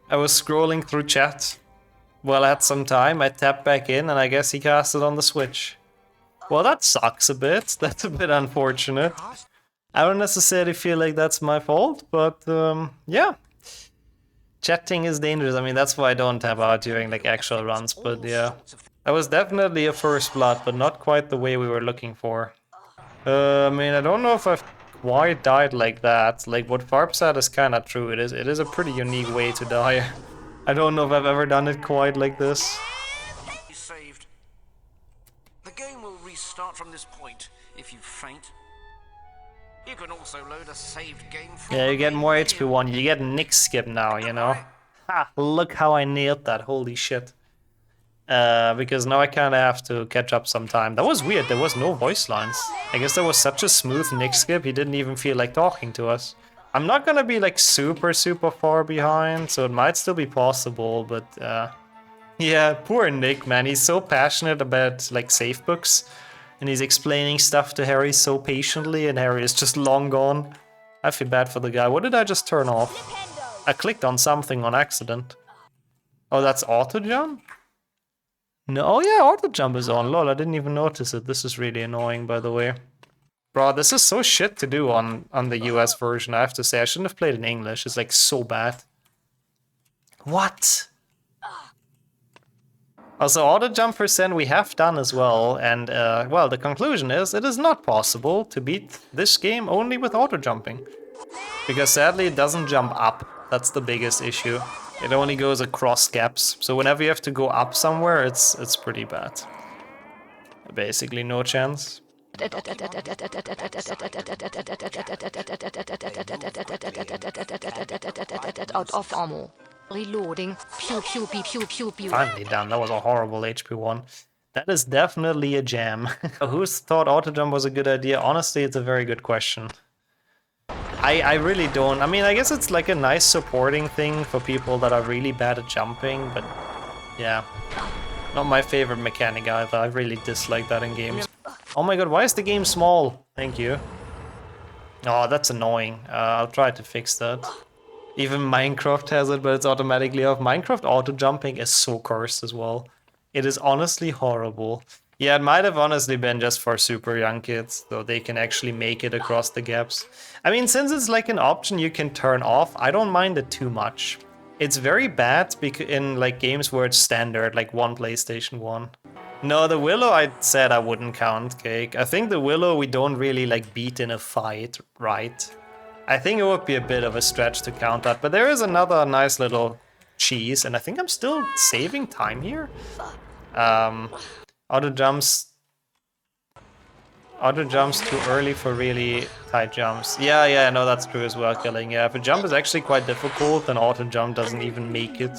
I was scrolling through chat while I had some time. I tapped back in and I guess he cast it on the Switch. Well, that sucks a bit. That's a bit unfortunate. I don't necessarily feel like that's my fault, but yeah. Chatting is dangerous. I mean, that's why I don't tap out during like actual runs, but yeah. That was definitely a first blood, but not quite the way we were looking for. I mean, I don't know if I've quite died like that. Like what Farb said is kind of true. It is a pretty unique way to die. I don't know if I've ever done it quite like this. Saved. The game will restart from this point if you faint. You can also load a saved game from yeah, you get more HP1. You get Nick skip now, you know. Ha! Look how I nailed that. Holy shit. Because now I kind of have to catch up some time. That was weird. There was no voice lines. I guess there was such a smooth Nick skip. He didn't even feel like talking to us. I'm not gonna be like super far behind, so it might still be possible. But yeah, poor Nick, man. He's so passionate about like safe books. And he's explaining stuff to Harry so patiently, and Harry is just long gone. I feel bad for the guy. What did I just turn off? I clicked on something on accident. Oh, that's auto jump? No, oh yeah, auto jump is on. Lol, I didn't even notice it. This is really annoying, by the way. Bro, this is so shit to do on the US version, I have to say. I shouldn't have played in English. It's like so bad. What? Also, auto jump percent we have done as well, and well, the conclusion is it is not possible to beat this game only with auto jumping. Because sadly it doesn't jump up, that's the biggest issue. It only goes across gaps, so whenever you have to go up somewhere, it's pretty bad. Basically no chance. Out of ammo. Reloading. Pew pew pew pew pew pew. Finally done. That was a horrible HP1. That is definitely a jam. Who's thought auto jump was a good idea? Honestly, it's a very good question. I really don't. I mean, I guess it's like a nice supporting thing for people that are really bad at jumping, but yeah. Not my favorite mechanic either. I really dislike that in games. Oh my god, why is the game small? Thank you. Oh, that's annoying. I'll try to fix that. Even Minecraft has it, but it's automatically off. Minecraft auto jumping is so cursed as well. It is honestly horrible. Yeah, it might have honestly been just for super young kids, so they can actually make it across the gaps. I mean, since it's like an option you can turn off, I don't mind it too much. It's very bad in like games where it's standard, like one PlayStation 1. No, the Willow I said I wouldn't count, Cake. I think the Willow we don't really like beat in a fight, right? I think it would be a bit of a stretch to count that, but there is another nice little cheese, and I think I'm still saving time here. Auto jumps too early for really tight jumps. Yeah, no, that's true as well, Killing. Yeah, if a jump is actually quite difficult, then auto jump doesn't even make it,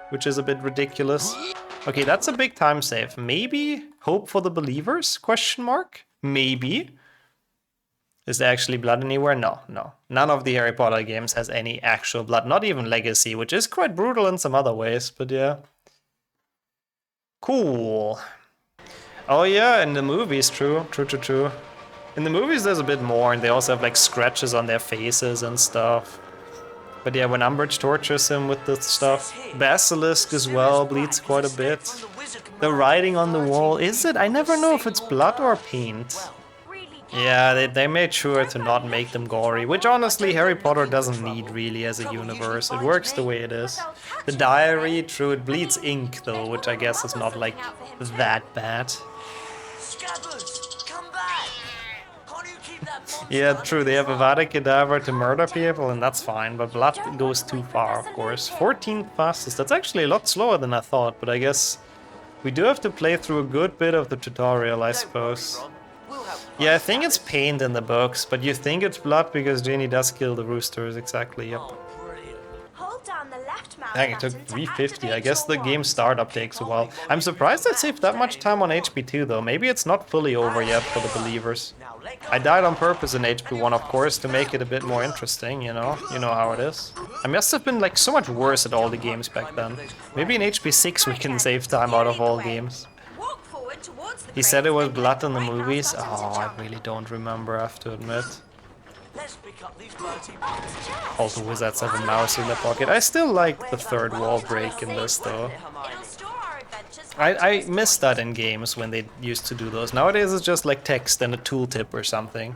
which is a bit ridiculous. Okay, that's a big time save. Maybe hope for the believers? Question mark? Maybe. Is there actually blood anywhere? No. None of the Harry Potter games has any actual blood, not even Legacy, which is quite brutal in some other ways, but yeah. Cool. Oh yeah, in the movies, true. In the movies there's a bit more, and they also have like scratches on their faces and stuff. But yeah, when Umbridge tortures him with the stuff, Basilisk as well bleeds quite a bit. The writing on the wall, is it? I never know if it's blood or paint. Yeah, they made sure to not make them gory, which honestly Harry Potter doesn't need really as a universe. It works the way it is. The diary, true, it bleeds ink though, which I guess is not like that bad. Yeah, true, they have a Vada Kedavra to murder people, and that's fine, but blood goes too far, of course. 14th fastest, that's actually a lot slower than I thought, but I guess we do have to play through a good bit of the tutorial, I suppose. Yeah, I think it's paint in the books, but you think it's blood because Ginny does kill the roosters, exactly, yep. Dang, it took 350. I guess the game startup takes a while. I'm surprised I saved that much time on HP2 though. Maybe it's not fully over yet for the believers. I died on purpose in HP1, of course, to make it a bit more interesting, you know? You know how it is. I must have been like so much worse at all the games back then. Maybe in HP6 we can save time out of all games. He said it was blood in the movies. Oh, I really don't remember, I have to admit. Also, wizards have a mouse in their pocket. I still like the third wall break in this though. I miss that in games when they used to do those. Nowadays it's just like text and a tooltip or something,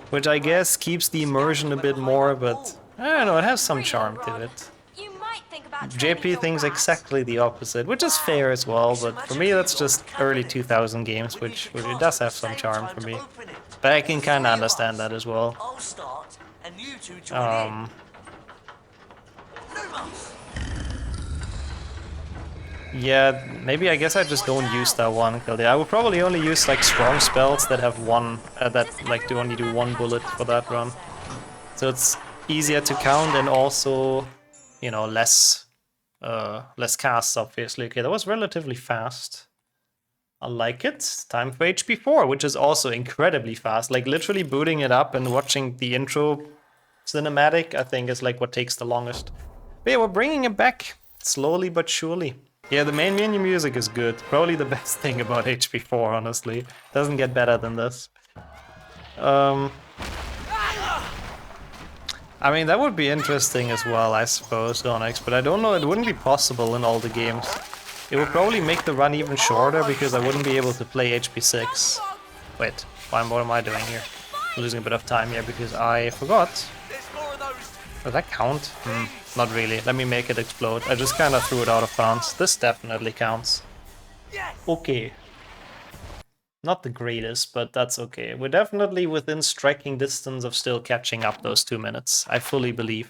which I guess keeps the immersion a bit more, but I don't know, it has some charm to it. JP thinks exactly the opposite, which is fair as well, but for me that's just early 2000 games, which it does have some charm for me. But I can kind of understand that as well. Yeah, maybe I guess I just don't use that one. I would probably only use like strong spells that have one, that like do only do one bullet for that run. So it's easier to count and also, you know, less casts obviously. Okay, that was relatively fast. I like it. Time for HP4, which is also incredibly fast. Like literally booting it up and watching the intro cinematic, I think is like what takes the longest. But yeah, we're bringing it back slowly but surely. Yeah, the main menu music is good. Probably the best thing about HP4, honestly. Doesn't get better than this. I mean, that would be interesting as well, I suppose, Donix, but I don't know, it wouldn't be possible in all the games. It would probably make the run even shorter because I wouldn't be able to play HP6. Wait, what am I doing here? I'm losing a bit of time here because I forgot. Does that count? Not really. Let me make it explode. I just kind of threw it out of bounds. This definitely counts. Okay. Not the greatest, but that's okay. We're definitely within striking distance of still catching up those 2 minutes. I fully believe.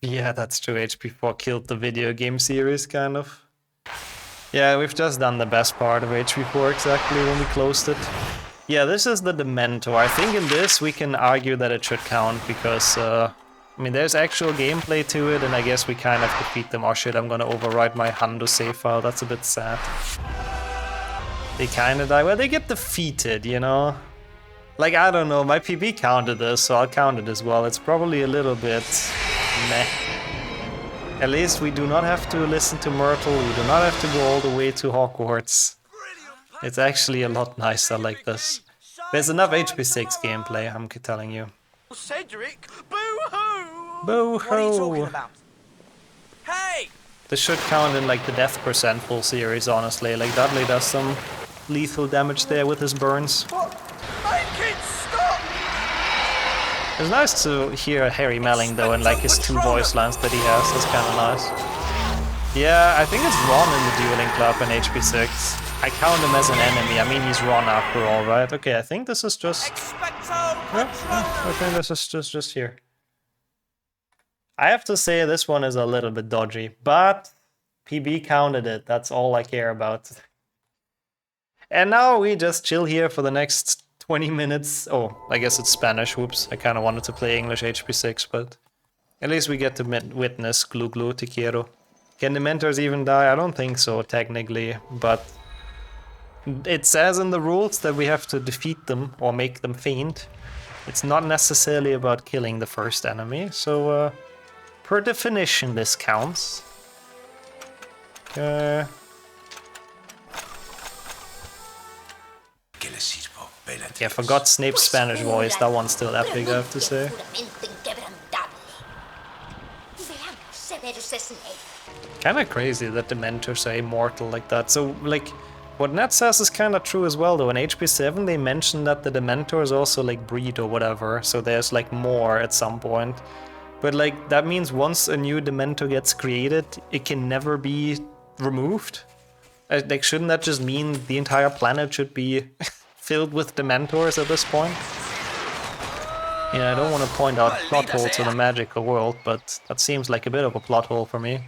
Yeah, that's true. HP4 killed the video game series, kind of. Yeah, we've just done the best part of HP4 exactly when we closed it. Yeah, this is the Dementor. I think in this we can argue that it should count because, I mean, there's actual gameplay to it, and I guess we kind of defeat them. Oh shit, I'm gonna overwrite my Hundo save file. That's a bit sad. They kind of die. Well, they get defeated, you know? Like, I don't know, my PB counted this, so I'll count it as well. It's probably a little bit meh. At least we do not have to listen to Myrtle, we do not have to go all the way to Hogwarts. It's actually a lot nicer like this. There's enough HP6 gameplay, I'm telling you. Cedric, boo-hoo! Boo-hoo! What are you talking about? Hey! This should count in like the death percent full series, honestly. Like Dudley does some lethal damage there with his burns. What? Make it stop! It's nice to hear Harry Melling though, and like his 2 voice lines that he has. That's kind of nice. Yeah, I think it's Ron in the Dueling Club in HP6. I count him as an enemy. I mean, he's Ron after all, right? Okay, I think this is just... I think this is just here. I have to say this one is a little bit dodgy, but PB counted it. That's all I care about. And now we just chill here for the next 20 minutes. Oh, I guess it's Spanish. Whoops. I kind of wanted to play English HP6, but at least we get to witness Glu Glu Te Quiero. Can the mentors even die? I don't think so, technically, but it says in the rules that we have to defeat them or make them faint. It's not necessarily about killing the first enemy, so per definition this counts. Yeah, I forgot Snape's Spanish voice. That one's still epic, I have to say. Kinda crazy that the Dementors are immortal like that. So, like, what Ned says is kinda true as well, though. In HP7 they mentioned that the Dementors also, like, breed or whatever. So there's, like, more at some point. But, like, that means once a new Dementor gets created, it can never be removed? Like, shouldn't that just mean the entire planet should be filled with Dementors at this point? Yeah, I don't want to point out plot holes in the magical world, but that seems like a bit of a plot hole for me.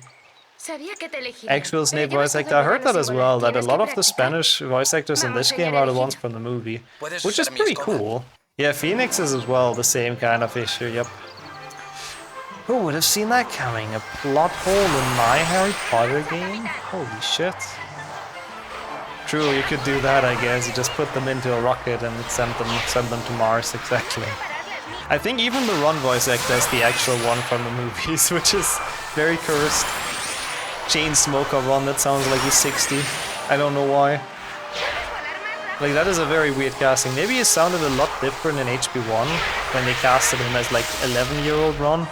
Actual Snape voice actor, I heard that as well, that a lot of the Spanish voice actors in this game are the ones from the movie, which is pretty cool. Yeah, Phoenix is as well the same kind of issue, yep. Who would have seen that coming? A plot hole in my Harry Potter game? Holy shit. True, you could do that, I guess. You just put them into a rocket and send them to Mars, exactly. I think even the Ron voice actor is the actual one from the movies, which is very cursed. Chain Smoker Ron, that sounds like he's 60. I don't know why. Like, that is a very weird casting. Maybe he sounded a lot different in HP1 when they casted him as like 11-year-old Ron.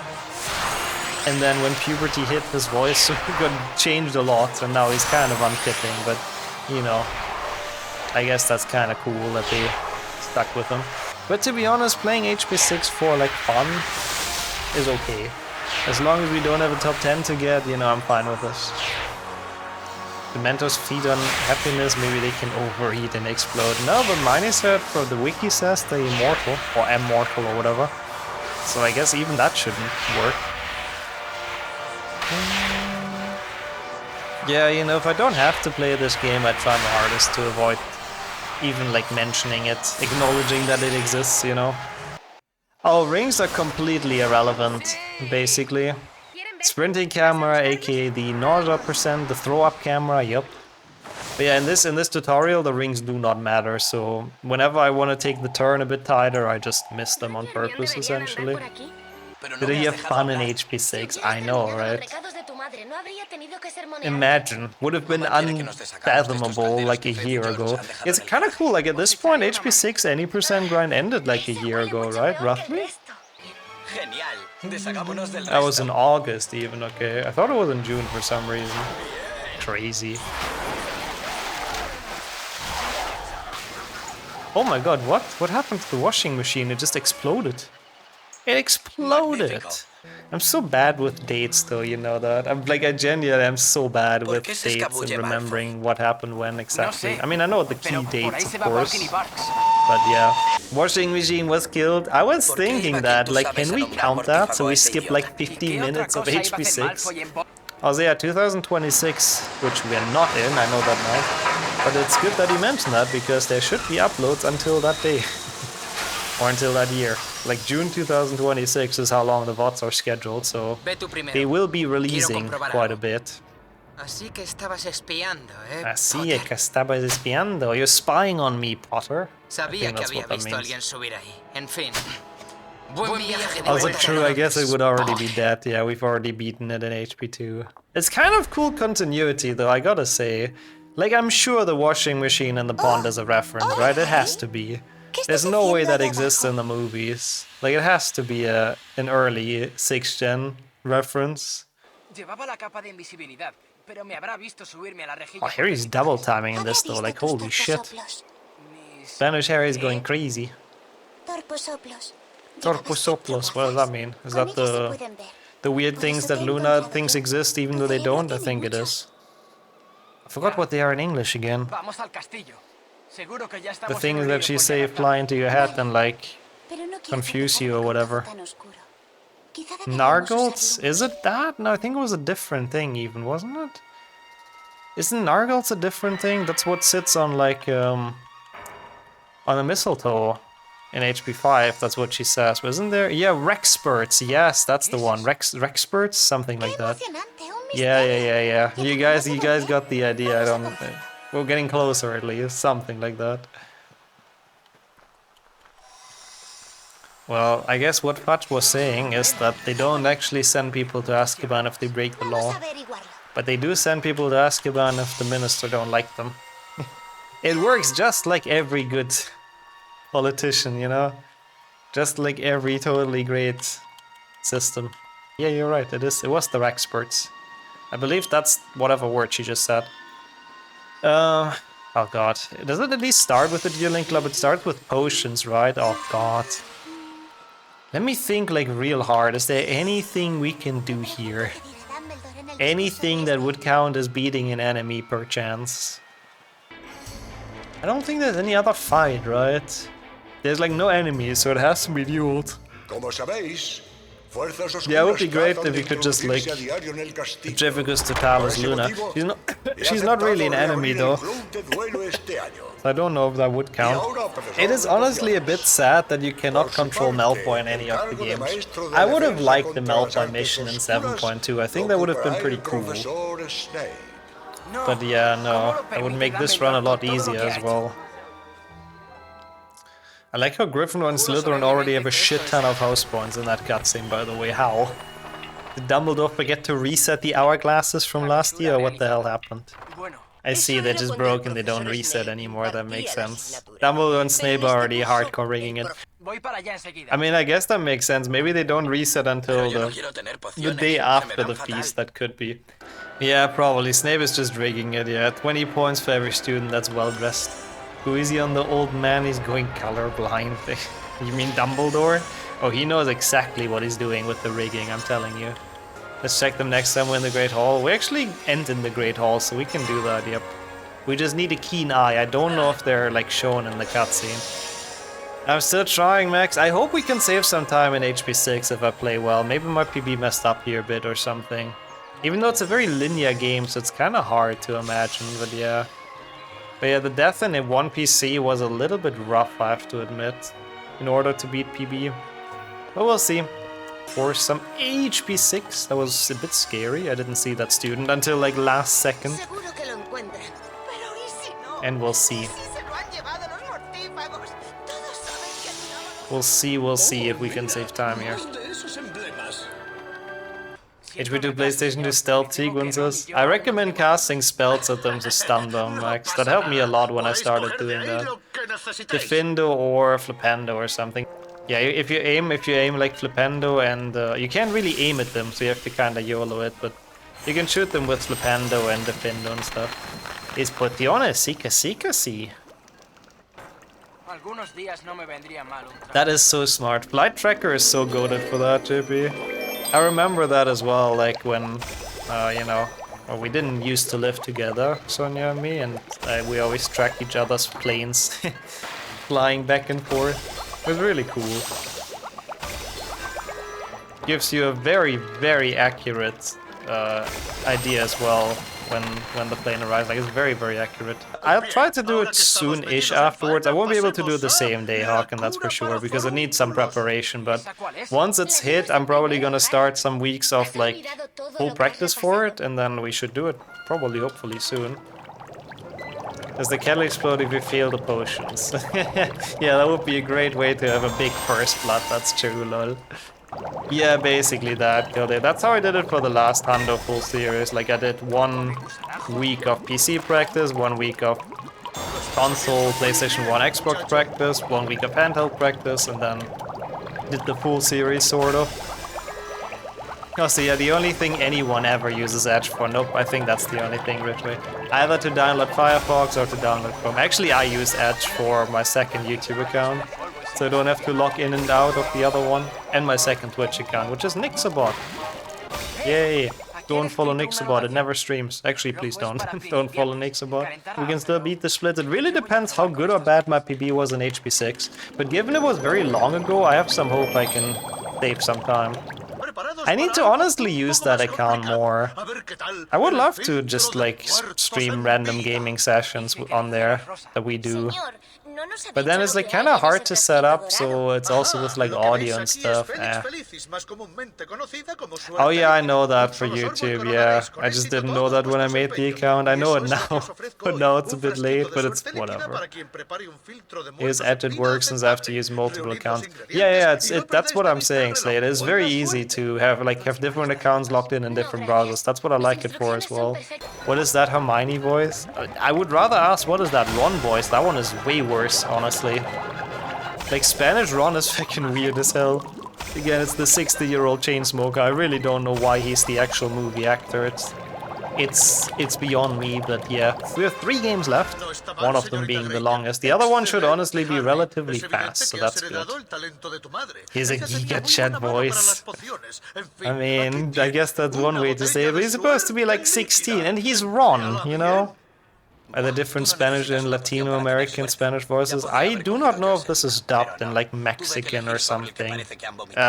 And then when puberty hit, his voice got changed a lot, and now he's kind of unfitting, but you know, I guess that's kind of cool that they stuck with him. But to be honest, playing HP6 for like fun is okay. As long as we don't have a top 10 to get, you know, I'm fine with this. The Mentors feed on happiness, maybe they can overheat and explode. No, but mine said, for the wiki says they're immortal, or immortal or whatever. So I guess even that shouldn't work. Yeah, you know, if I don't have to play this game, I try my hardest to avoid even like mentioning it, acknowledging that it exists, you know. Oh, rings are completely irrelevant, basically. Sprinting camera, aka the nausea percent, the throw up camera, yep. But yeah, in this tutorial, the rings do not matter, so whenever I want to take the turn a bit tighter, I just miss them on purpose, essentially. Did he have fun in HP6? I know, right? Imagine, would have been unfathomable like a year ago. It's kind of cool, like at this point, HP6 any percent grind ended like a year ago, right? Roughly? That was in August even, okay. I thought it was in June for some reason. Crazy. Oh my god, what? What happened to the washing machine? It just exploded. It exploded! I'm so bad with dates though, you know that. I genuinely am so bad with dates and remembering what happened when exactly. I mean, I know the key dates, of course. But yeah. Washing machine was killed. I was thinking that, like, can we count that? So we skip like 15 minutes of HP6? Oh, so yeah, 2026, which we're not in, I know that now. But it's good that you mentioned that, because there should be uploads until that day. Or until that year. Like June 2026 is how long the VODs are scheduled, so they will be releasing quite a bit. Así que estabas espiando. You're spying on me, Potter. I think that's what that means. Also true, I guess it would already be dead. Yeah, we've already beaten it in HP2. It's kind of cool continuity though, I gotta say. Like, I'm sure the washing machine and the pond is a reference, right? It has to be. There's no way that exists in the movies. Like, it has to be an early 6th gen reference. Oh, Harry's double timing in this though, like holy shit. Spanish Harry's going crazy. Torpusoplos, what does that mean? Is that the weird things that Luna thinks exist even though they don't? I think it is. I forgot what they are in English again. The things that she say fly into your head and like confuse you or whatever. Nargles? Is it that? No, I think it was a different thing even, wasn't it? Isn't Nargles a different thing? That's what sits on like on a mistletoe in HP5. That's what she says. Wasn't there? Yeah, Rexperts. Yes, that's the one. Rexperts, something like that. Yeah. You guys got the idea. I don't. We're getting closer at least. Something like that. Well, I guess what Fudge was saying is that they don't actually send people to Azkaban if they break the law. But they do send people to Azkaban if the minister don't like them. It works just like every good politician, you know? Just like every totally great system. Yeah, you're right, it was the Rexperts. I believe that's whatever word she just said. Oh god. Does it at least start with the Dueling Club? It starts with potions, right? Oh god. Let me think like real hard. Is there anything we can do here? Anything that would count as beating an enemy perchance? I don't think there's any other fight, right? There's like no enemies, so it has to be dueled. Yeah, it would be great if you could just like Jefficus Totalis Luna. She's not really an enemy though. I don't know if that would count. It is honestly a bit sad that you cannot control Malfoy in any of the games. I would have liked the Malfoy mission in 7.2. I think that would have been pretty cool. But yeah, no, I would make this run a lot easier as well. I like how Gryffindor and Slytherin already have a shit ton of house points in that cutscene, by the way. How? Did Dumbledore forget to reset the hourglasses from last year, or what the hell happened? I see, they're just broken, they don't reset anymore, that makes sense. Dumbledore and Snape are already hardcore rigging it. I mean, I guess that makes sense. Maybe they don't reset until the day after the feast, that could be. Yeah, probably. Snape is just rigging it, yeah. 20 points for every student that's well dressed. Who is he on the old man? He's going colorblind. You mean Dumbledore? Oh, he knows exactly what he's doing with the rigging, I'm telling you. Let's check them next time we're in the Great Hall. We actually end in the Great Hall, so we can do that, yep. We just need a keen eye. I don't know if they're like shown in the cutscene. I'm still trying, Max. I hope we can save some time in HP6 if I play well. Maybe my PB messed up here a bit or something. Even though it's a very linear game, so it's kind of hard to imagine, but yeah. But yeah, the death in HP1 PC was a little bit rough, I have to admit, in order to beat PB. But we'll see. For some HP6, that was a bit scary. I didn't see that student until like last second. And we'll see. We'll see if we can save time here. HP2 PlayStation 2 Stealth Tiguan says, I recommend casting spells at them to stun them, Max. That helped me a lot when I started doing that. Defindo or Flipendo or something. Yeah, if you aim like Flipendo and you can't really aim at them, so you have to kinda YOLO it, but you can shoot them with Flipendo and Defindo and stuff. It's Potione Sika. That is so smart. Flight Tracker is so goated for that, JP. I remember that as well, like when, you know, well, we didn't used to live together, Sonia and me, and we always tracked each other's planes flying back and forth. It was really cool. Gives you a very, very accurate idea as well when the plane arrives. Like, it's very, very accurate. I'll try to do it soon-ish afterwards. I won't be able to do it the same day, Hawken, that's for sure, because it needs some preparation, but once it's hit, I'm probably gonna start some weeks of, like, full practice for it, and then we should do it probably, hopefully, soon. Does the kettle explode if you fail the potions? Yeah, that would be a great way to have a big first blood, that's true, lol. Yeah, basically that, Gilday. That's how I did it for the last Hundo full series. Like, I did 1 week of PC practice, 1 week of console, PlayStation 1, Xbox practice, 1 week of handheld practice, and then did the full series, sort of. Oh, so yeah, the only thing anyone ever uses Edge for, nope, I think that's the only thing, Ridgway. Either to download Firefox or to download Chrome. Actually, I use Edge for my second YouTube account. so I don't have to log in and out of the other one. And my second Twitch account, which is Nixabot. Yay! Don't follow Nixabot, it never streams. Actually, please don't. Don't follow Nixabot. We can still beat the split. It really depends how good or bad my PB was in HP6. But given it was very long ago, I have some hope I can save some time. I need to honestly use that account more. I would love to just like stream random gaming sessions on there that we do. But then it's like kind of hard to set up, so it's also with like audio and stuff. Oh yeah, I know that for YouTube, yeah. I just didn't know that when I made the account. I know it now, but now it's a bit late, but it's whatever. Here's it works since I have to use multiple accounts. Yeah, that's what I'm saying, Slade. It's very easy to have different accounts logged in different browsers. That's what I like it for as well. What is that Hermione voice? I would rather ask what is that Ron voice. That one is way worse, honestly. Like Spanish Ron is fucking weird as hell. Again, it's the 60-year-old chain smoker. I really don't know why he's the actual movie actor. It's beyond me, but yeah. We have 3 games left, one of them being the longest. The other one should honestly be relatively fast, so that's good. He's a Giga Chat voice. I mean, I guess that's one way to say it, but he's supposed to be like 16, and he's Ron, you know? Are there different Spanish and Latino American Spanish voices? I do not know if this is dubbed in like Mexican or something.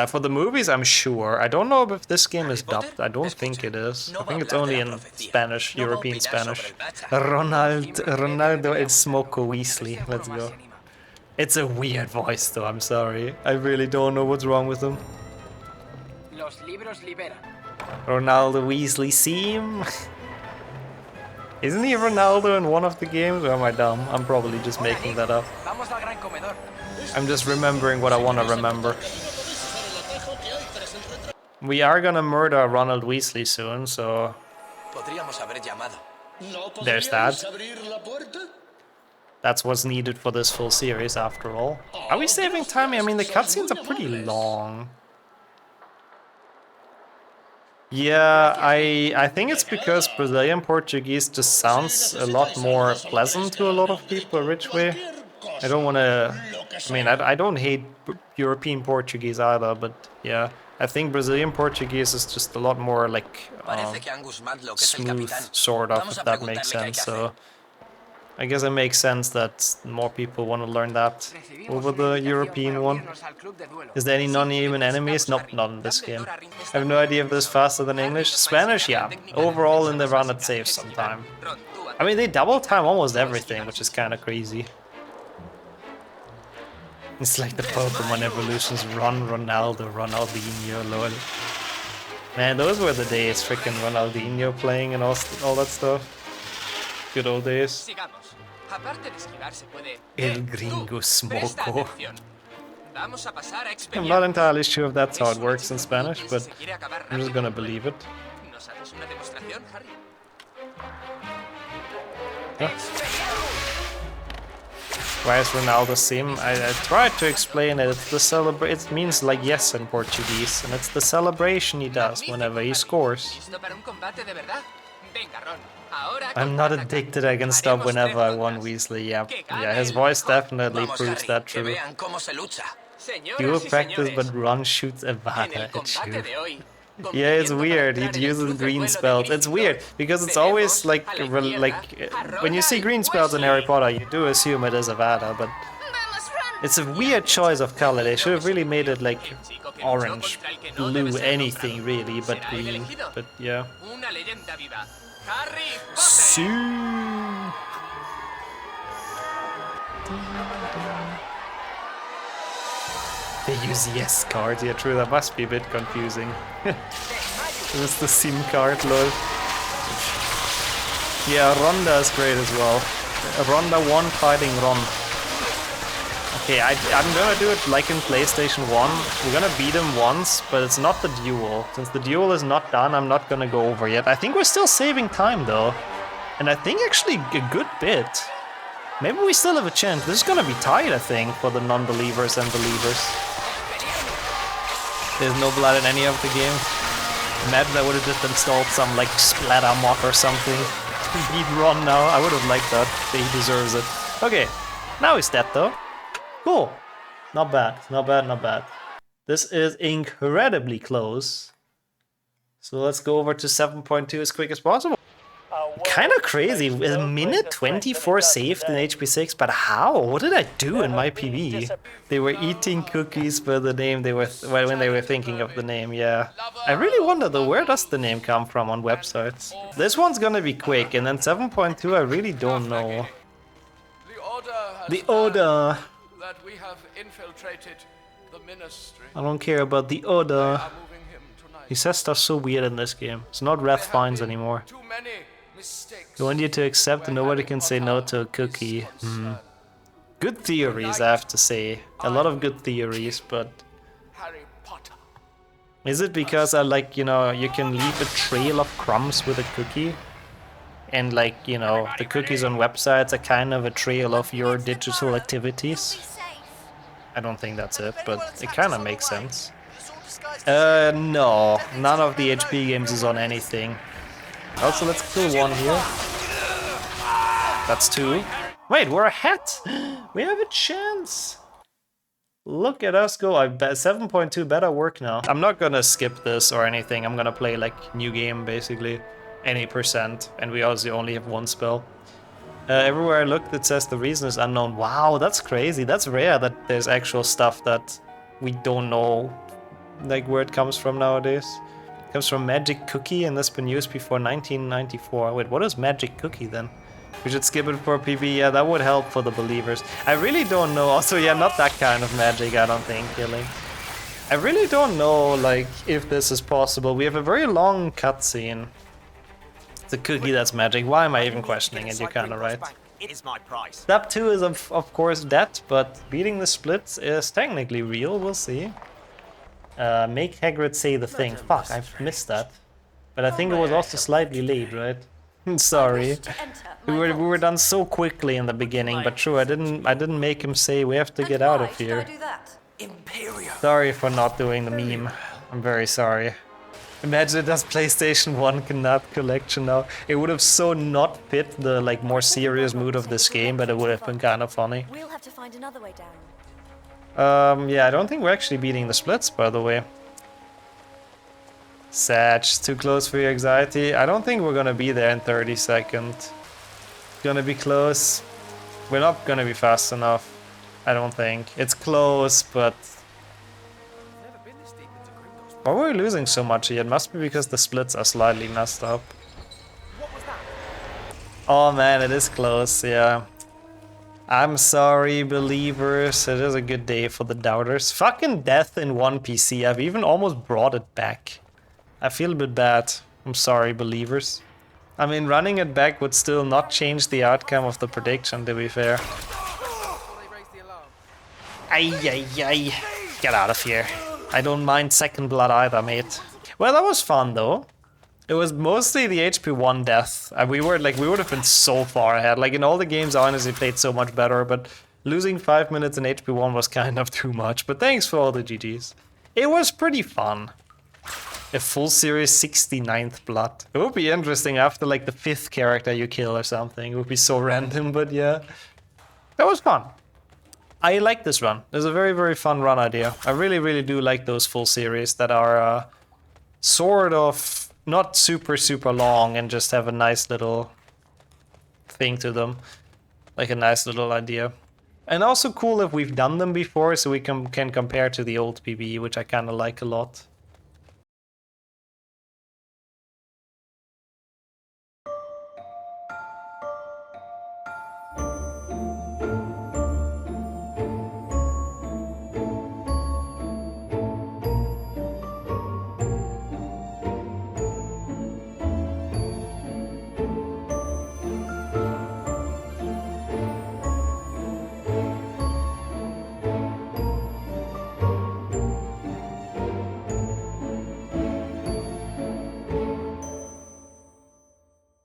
For the movies, I'm sure. I don't know if this game is dubbed. I don't think it is. I think it's only in Spanish, European Spanish. Ronaldo El Smoco Weasley. Let's go. It's a weird voice though, I'm sorry. I really don't know what's wrong with him. Ronaldo Weasley Seam. Isn't he Ronaldo in one of the games, or am I dumb? I'm probably just making that up. I'm just remembering what I want to remember. We are gonna murder Ronald Weasley soon, so... There's that. That's what's needed for this full series, after all. Are we saving time? I mean, the cutscenes are pretty long. Yeah, I think it's because Brazilian Portuguese just sounds a lot more pleasant to a lot of people, rich way. I don't want to... I mean, I don't hate European Portuguese either, but yeah. I think Brazilian Portuguese is just a lot more like smooth, sort of, if that makes sense. So I guess it makes sense that more people want to learn that over the European one. Is there any non-human enemies? Nope, not in this game. I have no idea if this is faster than English. Spanish, yeah. Overall in the run it saves some time. I mean, they double time almost everything, which is kind of crazy. It's like the Pokemon evolutions. Ron, Ronaldo, Ronaldinho, lol. Man, those were the days, freaking Ronaldinho playing and all that stuff. Good old days. El Gringo Smoco. I'm not entirely sure if that's how it works in Spanish, but I'm just gonna believe it. Huh? Why is Ronaldo sim? I tried to explain it. It's the it means like yes in Portuguese, and it's the celebration he does whenever he scores. I'm not addicted, I can stop whenever I want Weasley, yeah. Yeah, his voice definitely proves that true. Dual practice, but Ron shoots Avada at you. Yeah, it's weird, he uses green spells. It's weird, because it's always like when you see green spells in Harry Potter, you do assume it is Avada, but it's a weird choice of color. They should have really made it like orange, blue, anything really, but green, but yeah. They use yes card, yeah true, that must be a bit confusing. This is the SIM card, lol. Yeah, Ronda is great as well. Ronda 1 fighting Ron. Okay, I'm gonna do it like in PlayStation 1. We're gonna beat him once, but it's not the duel. Since the duel is not done, I'm not gonna go over yet. I think we're still saving time though. And I think actually a good bit. Maybe we still have a chance. This is gonna be tight, I think, for the non-believers and believers. There's no blood in any of the game. Imagine I would have just installed some like splatter mod or something to beat Ron now. I would have liked that. He deserves it. Okay, now he's dead though. Cool. Not bad, not bad, not bad. This is incredibly close. So let's go over to 7.2 as quick as possible. Kind of crazy, a minute 24 saved in HP6, but how? What did I do in my PB? They were eating cookies for the name they were when they were thinking of the name, yeah. I really wonder though, where does the name come from on websites? This one's gonna be quick, and then 7.2 I really don't know. The order. That we have infiltrated the ministry. I don't care about the order. He says stuff so weird in this game. It's not Wrath Finds anymore. Too many mistakes. I want you to accept and nobody can say no to a cookie. Good theories, I have to say. A lot of good theories, but... Harry Potter. Is it because I like, you know, you can leave a trail of crumbs with a cookie? And like, you know, the cookies on websites are kind of a trail of your digital activities. I don't think that's it, but it kind of makes sense. No, none of the HP games is on anything. Also, let's kill one here. That's two. Wait, we're ahead! We have a chance! Look at us go. I bet 7.2 better work now. I'm not gonna skip this or anything. I'm gonna play like new game basically. Any %, and we also only have one spell. Everywhere I looked it says the reason is unknown. Wow, that's crazy. That's rare that there's actual stuff that we don't know like where it comes from nowadays. It comes from Magic Cookie and that's been used before 1994. Wait, what is Magic Cookie then? We should skip it for PB. Yeah, that would help for the believers. I really don't know. Also, yeah, not that kind of magic, I don't think, killing. I really don't know, like, if this is possible. We have a very long cutscene. The cookie that's magic. Why am I even questioning it? You're kind of right. It is my price. Step 2 is of course that, but beating the splits is technically real. We'll see. Make Hagrid say the thing. Fuck, I've missed that. But I think it was also slightly late, right? Sorry. We were done so quickly in the beginning, but true, I didn't make him say we have to get out of here. Sorry for not doing the meme. I'm very sorry. Imagine it does PlayStation 1 Cannot collection now. It would have so not fit the like more serious mood of this game, but it would have been kind of funny. We'll have to find another way down. Yeah, I don't think we're actually beating the splits, by the way. Satch, too close for your anxiety. I don't think we're gonna be there in 30 seconds. Gonna be close. We're not gonna be fast enough. I don't think. It's close, but... Why were we losing so much here? It must be because the splits are slightly messed up. Oh man, it is close, yeah. I'm sorry, believers. It is a good day for the doubters. Fucking death in one PC. I've even almost brought it back. I feel a bit bad. I'm sorry, believers. I mean, running it back would still not change the outcome of the prediction, to be fair. Ay, ay, ay. Get out of here. I don't mind second blood either, mate. Well, that was fun, though. It was mostly the HP1 death. We would have been so far ahead. Like, in all the games, I honestly played so much better, but losing 5 minutes in HP1 was kind of too much. But thanks for all the GGs. It was pretty fun. A full series 69th blood. It would be interesting after, like, the 5th character you kill or something. It would be so random, but yeah. That was fun. I like this run. It's a very, very fun run idea. I really, really do like those full series that are sort of not super, super long and just have a nice little thing to them. Like a nice little idea. And also cool if we've done them before so we can compare to the old PB, which I kind of like a lot.